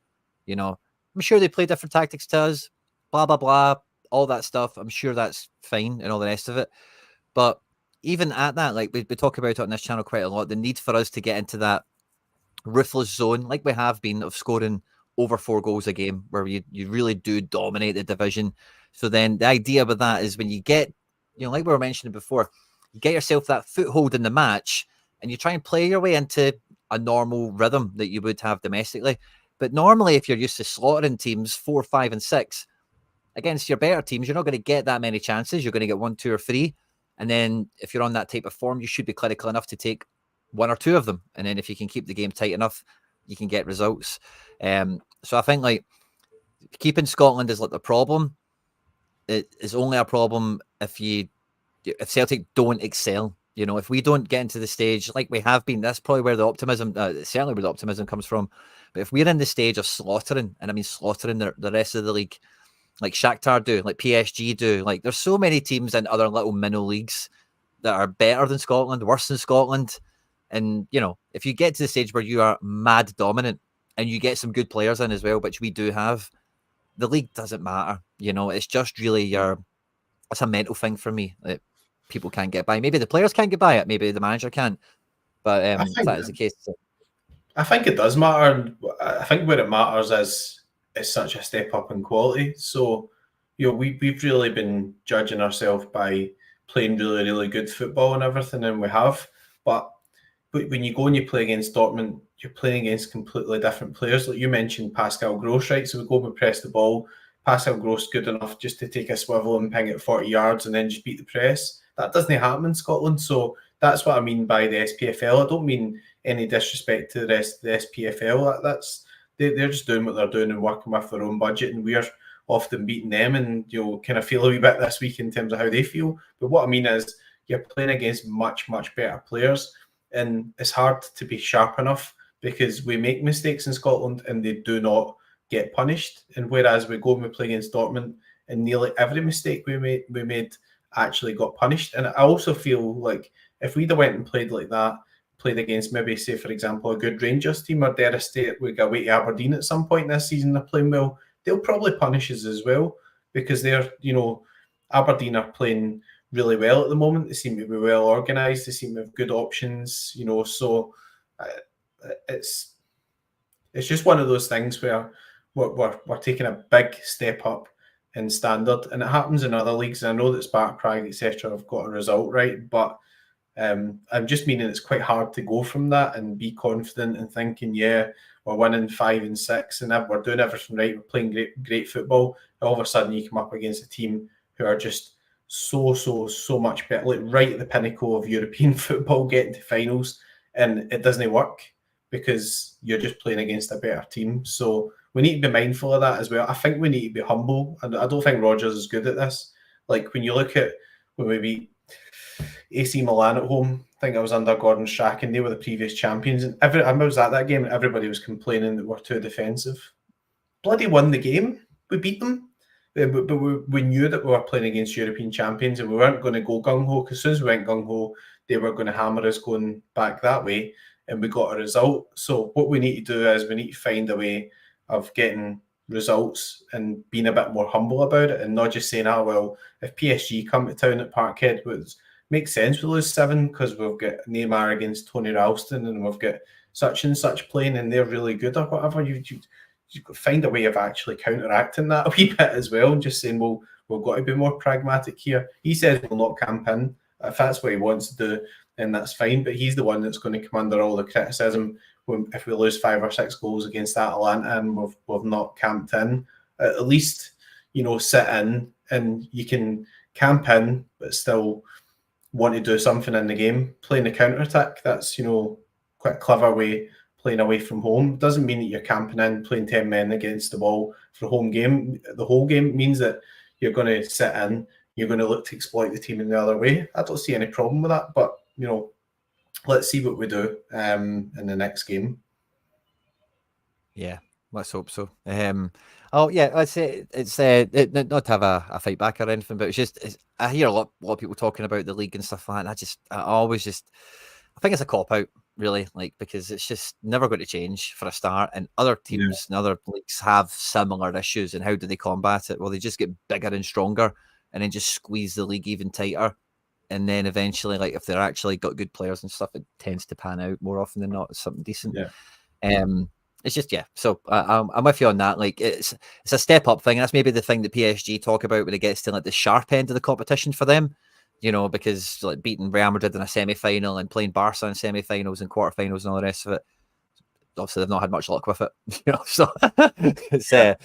I'm sure they play different tactics to us, blah, blah, blah, all that stuff. I'm sure that's fine and all the rest of it. But even at that, like we talk about it on this channel quite a lot, the need for us to get into that ruthless zone, like we have been, of scoring over 4 goals a game, where you really do dominate the division. So then the idea with that is when you get, like we were mentioning before, you get yourself that foothold in the match and you try and play your way into a normal rhythm that you would have domestically. But normally, if you're used to slaughtering teams 4, 5, and 6 against your better teams, you're not going to get that many chances. You're going to get 1, 2, or 3. And then if you're on that type of form, you should be clinical enough to take 1 or 2 of them. And then if you can keep the game tight enough, you can get results. So I think like keeping Scotland is like the problem. It is only a problem if Celtic don't excel. If we don't get into the stage like we have been, that's probably where the optimism, certainly where the optimism comes from. But if we're in the stage of slaughtering, and I mean slaughtering the rest of the league, like Shakhtar do, like PSG do, like there's so many teams in other little minnow leagues that are better than Scotland, worse than Scotland. And, if you get to the stage where you are mad dominant and you get some good players in as well, which we do have, the league doesn't matter. It's just really it's a mental thing for me that people can't get by. Maybe the players can't get by it. Maybe the manager can't. But if that is the case.
I think it does matter. I think where it matters is such a step up in quality. So, we've really been judging ourselves by playing really, really good football and everything, and we have. But But when you go and you play against Dortmund, you're playing against completely different players. Like you mentioned Pascal Gross, right? So we go and press the ball. Pascal Gross good enough just to take a swivel and ping it 40 yards and then just beat the press. That doesn't happen in Scotland. So that's what I mean by the SPFL. I don't mean any disrespect to the rest of the SPFL. They're just doing what they're doing and working with their own budget, and we're often beating them, and kind of feel a wee bit this week in terms of how they feel. But what I mean is you're playing against much, much better players, and it's hard to be sharp enough because we make mistakes in Scotland and they do not get punished. And whereas we go and we play against Dortmund, and nearly every mistake we made actually got punished. And I also feel like if we'd have went and played like that, played against maybe, say, for example, a good Rangers team, or dare I say we go away to Aberdeen at some point this season, they're playing well, they'll probably punish us as well, because they're, Aberdeen are playing really well at the moment. They seem to be well organised. They seem to have good options, so it's just one of those things where we're taking a big step up in standard, and it happens in other leagues. And I know that Sparta Prague, etc., have got a result right, but I'm just meaning it's quite hard to go from that and be confident and thinking, yeah, we're winning 5 and 6 and we're doing everything right, we're playing great football. All of a sudden you come up against a team who are just so much better, like right at the pinnacle of European football, getting to finals, and it doesn't work because you're just playing against a better team. So we need to be mindful of that as well. I think we need to be humble, and I don't think Rodgers is good at this. Like when you look at when we beat AC Milan at home, I think I was under Gordon Strachan, they were the previous champions, and I was at that game and everybody was complaining that we're too defensive. Bloody won the game. We beat them. But we knew that we were playing against European champions, and we weren't going to go gung-ho, because as soon as we went gung-ho, they were going to hammer us going back that way, and we got a result. So what we need to do is we need to find a way of getting results and being a bit more humble about it, and not just saying, well, if PSG come to town at Parkhead, which makes sense, we lose 7 because we've got Neymar against Tony Ralston and we've got such and such playing and they're really good or whatever. You've got to find a way of actually counteracting that a wee bit as well, and just saying, well, we've got to be more pragmatic here. He says we'll not camp in. If that's what he wants to do, then that's fine. But he's the one that's going to come under all the criticism if we lose 5 or 6 goals against Atalanta and we've not camped in. At least, sit in, and you can camp in, but still want to do something in the game. Playing the counter-attack, that's, quite a clever way. Playing away from home doesn't mean that you're camping in, playing 10 men against the wall for a home game. The whole game means that you're going to sit in, you're going to look to exploit the team in the other way. I don't see any problem with that, but let's see what we do in the next game.
Yeah, let's hope so. I'd say it's not to have a fight back or anything, but I hear a lot of people talking about the league and stuff like that. And I think it's a cop out, really, because it's just never going to change for a start. And other teams and other leagues have similar issues. And how do they combat it? Well, they just get bigger and stronger, and then just squeeze the league even tighter. And then eventually, if they're actually got good players and stuff, it tends to pan out more often than not. It's something decent.
Yeah.
It's just, So I'm with you on that. It's a step up thing. That's maybe the thing that PSG talk about when it gets to the sharp end of the competition for them. Because beating Real Madrid in a semi-final and playing Barca in semi-finals and quarterfinals and all the rest of it, obviously they've not had much luck with it. So it's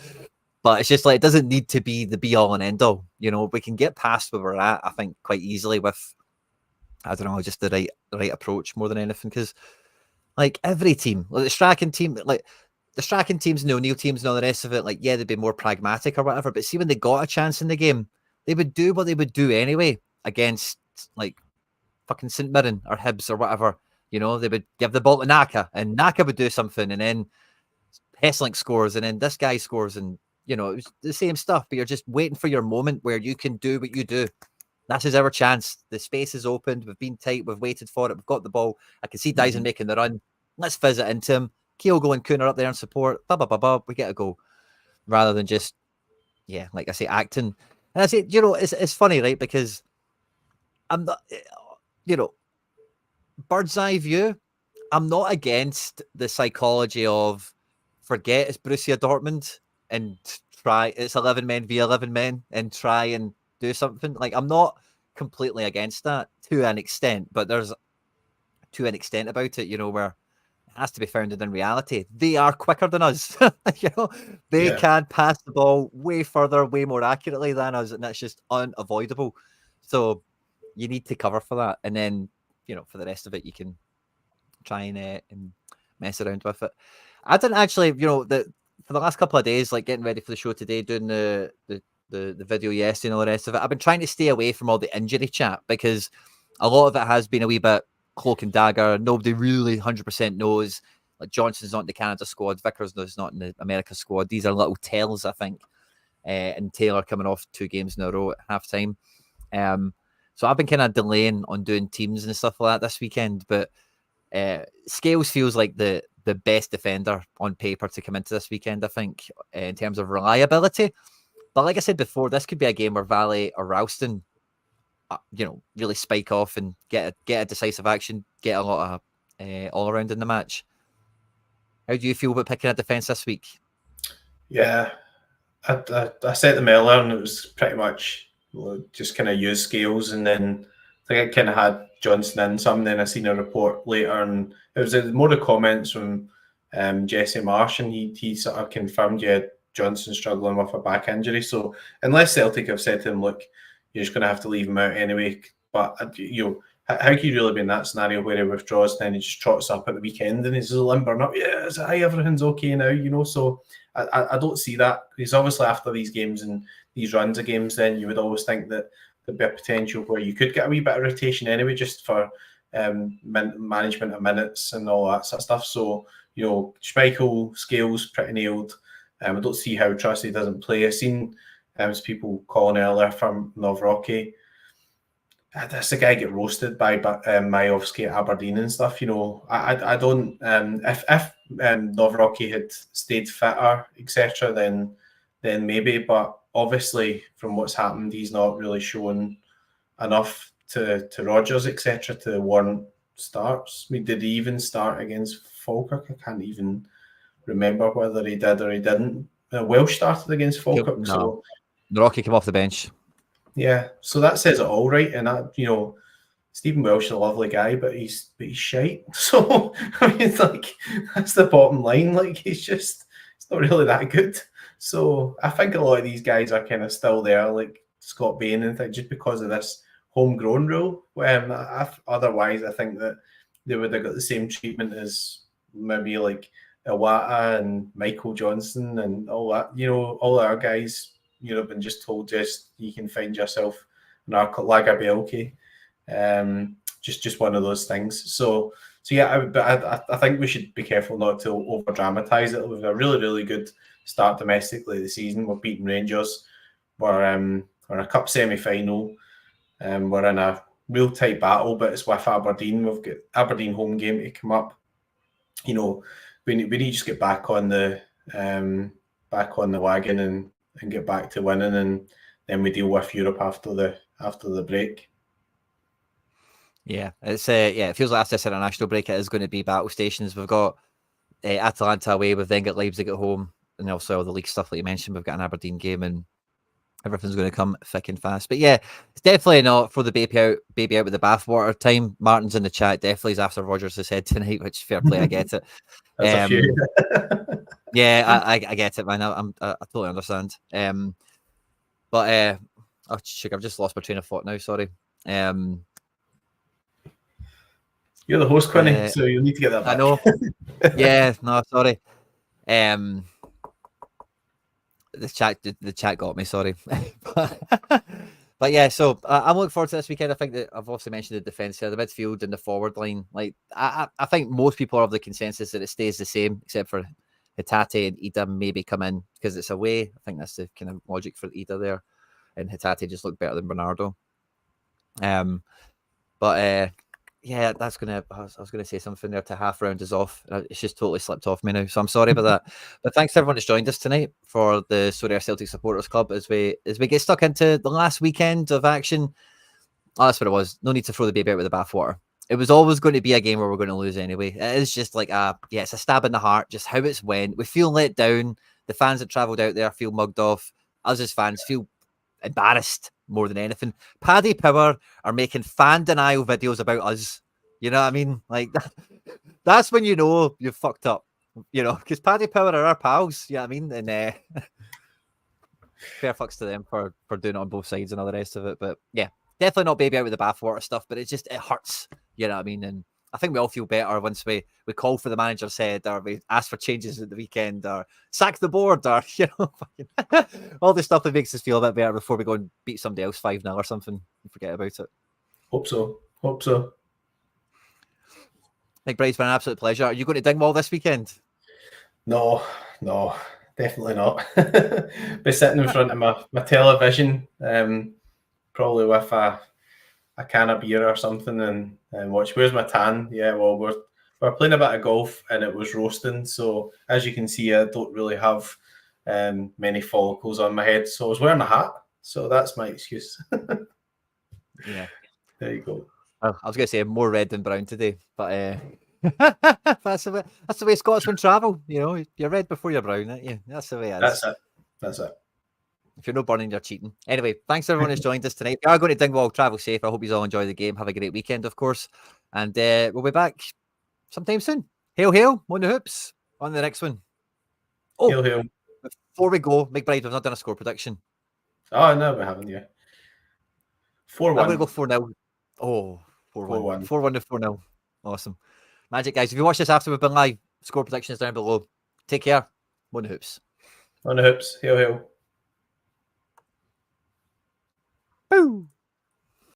but it's just it doesn't need to be the be-all and end-all. We can get past where we're at, I think, quite easily with, I don't know, just the right approach more than anything. Because every team, the Strachan team, the Strachan teams and the O'Neill teams and all the rest of it, they'd be more pragmatic or whatever. But see, when they got a chance in the game, they would do what they would do anyway against fucking St Mirren or Hibs or whatever. They would give the ball to Naka, and Naka would do something, and then Hesselink scores, and then this guy scores, and it was the same stuff. But you're just waiting for your moment where you can do what you do. This is our chance. The space is opened. We've been tight. We've waited for it. We've got the ball. I can see Dyson making the run. Let's fizz it into him. Kyogo and Kuhn are up there in support. We get a goal. Rather than just, like I say, acting. And I say, it's funny, right? Because I'm not, bird's eye view, I'm not against the psychology of forget it's Borussia Dortmund and try it's 11 men via 11 men and try and do something. I'm not completely against that to an extent, but there's to an extent about it, where it has to be founded in reality. They are quicker than us. They can pass the ball way further, way more accurately than us, and that's just unavoidable. So you need to cover for that, and then for the rest of it, you can try and mess around with it. I didn't actually, for the last couple of days, like getting ready for the show today, doing the video yesterday and all the rest of it, I've been trying to stay away from all the injury chat because a lot of it has been a wee bit cloak and dagger. Nobody really 100% knows. Like Johnson's not in the Canada squad, Vickers is not in the America squad. These are little tells, I think. And Taylor coming off 2 games in a row at halftime. So I've been kind of delaying on doing teams and stuff like that this weekend, but Scales feels like the best defender on paper to come into this weekend, I think, in terms of reliability. But like I said before, this could be a game where Valley or Ralston, really spike off and get a decisive action, get a lot of all around in the match. How do you feel about picking a defence this week?
Yeah, I said them earlier, and it was pretty much just kind of use Scales, and then I think I kind of had Johnson in some. Then I seen a report later, and it was more the comments from Jesse Marsh, and he sort of confirmed, Johnson struggling with a back injury. So unless Celtic have said to him, look, you're just going to have to leave him out anyway. But how can you really be in that scenario where he withdraws and then he just trots up at the weekend and he's limbering up? Yeah, everything's okay now, So I don't see that, because obviously after these games and these runs of games, then you would always think that there'd be a potential where you could get a wee bit of rotation anyway, just for management of minutes and all that sort of stuff. So, Schmeichel, Scales, pretty nailed. I don't see how Trusty doesn't play. I've seen people calling earlier from Novrocky. That's the guy get roasted by Majowski at Aberdeen and stuff. I don't. If Novrocky had stayed fitter, etc., then maybe. But obviously, from what's happened, he's not really shown enough to Rodgers, etc., to warrant starts. I mean, did he even start against Falkirk? I can't even remember whether he did or he didn't. Welsh started against Falkirk, so
Rocky came off the bench.
Yeah, so that says it all, right? And that, Stephen Welsh is a lovely guy, but he's shite. So I mean, it's like, that's the bottom line. Like, he's not really that good. So I think a lot of these guys are kind of still there, like Scott Bain and things, just because of this homegrown rule. Otherwise, I think that they would have got the same treatment as maybe like Iwata and Michael Johnson and all that. All our guys, been just told, just you can find yourself an Lagabielke. Just one of those things. So yeah, I think we should be careful not to over dramatize it. We've got a really, really good start domestically this season. We're beating Rangers. We're in a cup semi-final. We're in a real tight battle, but it's with Aberdeen. We've got Aberdeen home game to come up. We need to just get back on the wagon and get back to winning, and then we deal with Europe after the break.
Yeah, it feels like after this international break, it is going to be battle stations. We've got Atalanta away, we've then got Leipzig at home, and also all the league stuff that you mentioned. We've got an Aberdeen game, and everything's going to come thick and fast. But yeah, it's definitely not for the baby out with the bathwater time. Martin's in the chat, definitely is after Rodgers has said tonight, which fair play, I get it.
That's a few.
Yeah, I get it, man. I totally understand. But I've just lost my train of thought now. Sorry.
You're the host, Quinny, so you'll need to get that back.
I know. Yeah, no, sorry. The chat got me. Sorry. But yeah, so I'm looking forward to this weekend. I think that I've also mentioned the defence here, the midfield and the forward line. Like I think most people are of the consensus that it stays the same, except for Hatate and Ida maybe come in because it's away. I think that's the kind of logic for Ida there, and Hatate just looked better than Bernardo. Yeah, that's gonna. I was gonna say something there to half round us off. It's just totally slipped off me now, so I'm sorry about that. But thanks to everyone that's joined us tonight for the Sorare Celtic Supporters Club as we get stuck into the last weekend of action. Oh, that's what it was. No need to throw the baby out with the bathwater. It was always going to be a game where we're going to lose anyway. It is just like it's a stab in the heart. Just how it's went. We feel let down. The fans that travelled out there feel mugged off. Us as fans feel embarrassed more than anything. Paddy Power are making fan denial videos about us You know what I mean? Like that's when you know you've fucked up. You know, because Paddy Power are our pals. You know what I mean? And fair fucks to them for doing it on both sides and all the rest of it. But yeah, definitely not baby out with the bathwater stuff. But it hurts. You know what I mean? And I think we all feel better once we call for the manager's head, or we ask for changes at the weekend, or sack the board, or all the stuff that makes us feel a bit better before we go and beat somebody else 5-0 or something and forget about it.
Hope so.
Nick Bride's been an absolute pleasure. Are you going to Dingwall this weekend?
No, definitely not. Be sitting in front of my television, probably with a can of beer or something, and watch. Where's my tan? Yeah, well, we're playing a bit of golf, and it was roasting. So as you can see, I don't really have many follicles on my head. So I was wearing a hat. So that's my excuse.
Yeah,
there you go.
Oh, I was going to say more red than brown today, but that's the way Scotsmen travel. You know, you're red before you're brown, aren't you? That's the way it is.
That's it.
If you're not burning, you're cheating. Anyway, thanks everyone who's joined us tonight. We are going to Dingwall. Travel safe. I hope you all enjoy the game. Have a great weekend, of course. And we'll be back sometime soon. Hail, hail, on the hoops. On the next one. Oh,
hail, hail.
Before we go, McBride, we've not done a score prediction.
Oh, no, we haven't yet. 4-1.
I'm going to go 4-0. Oh, 4-1. 4-1 to 4-0. Awesome. Magic, guys. If you watch this after we've been live, score predictions down below. Take care. On the hoops.
On the hoops. Hail, hail.
Boo!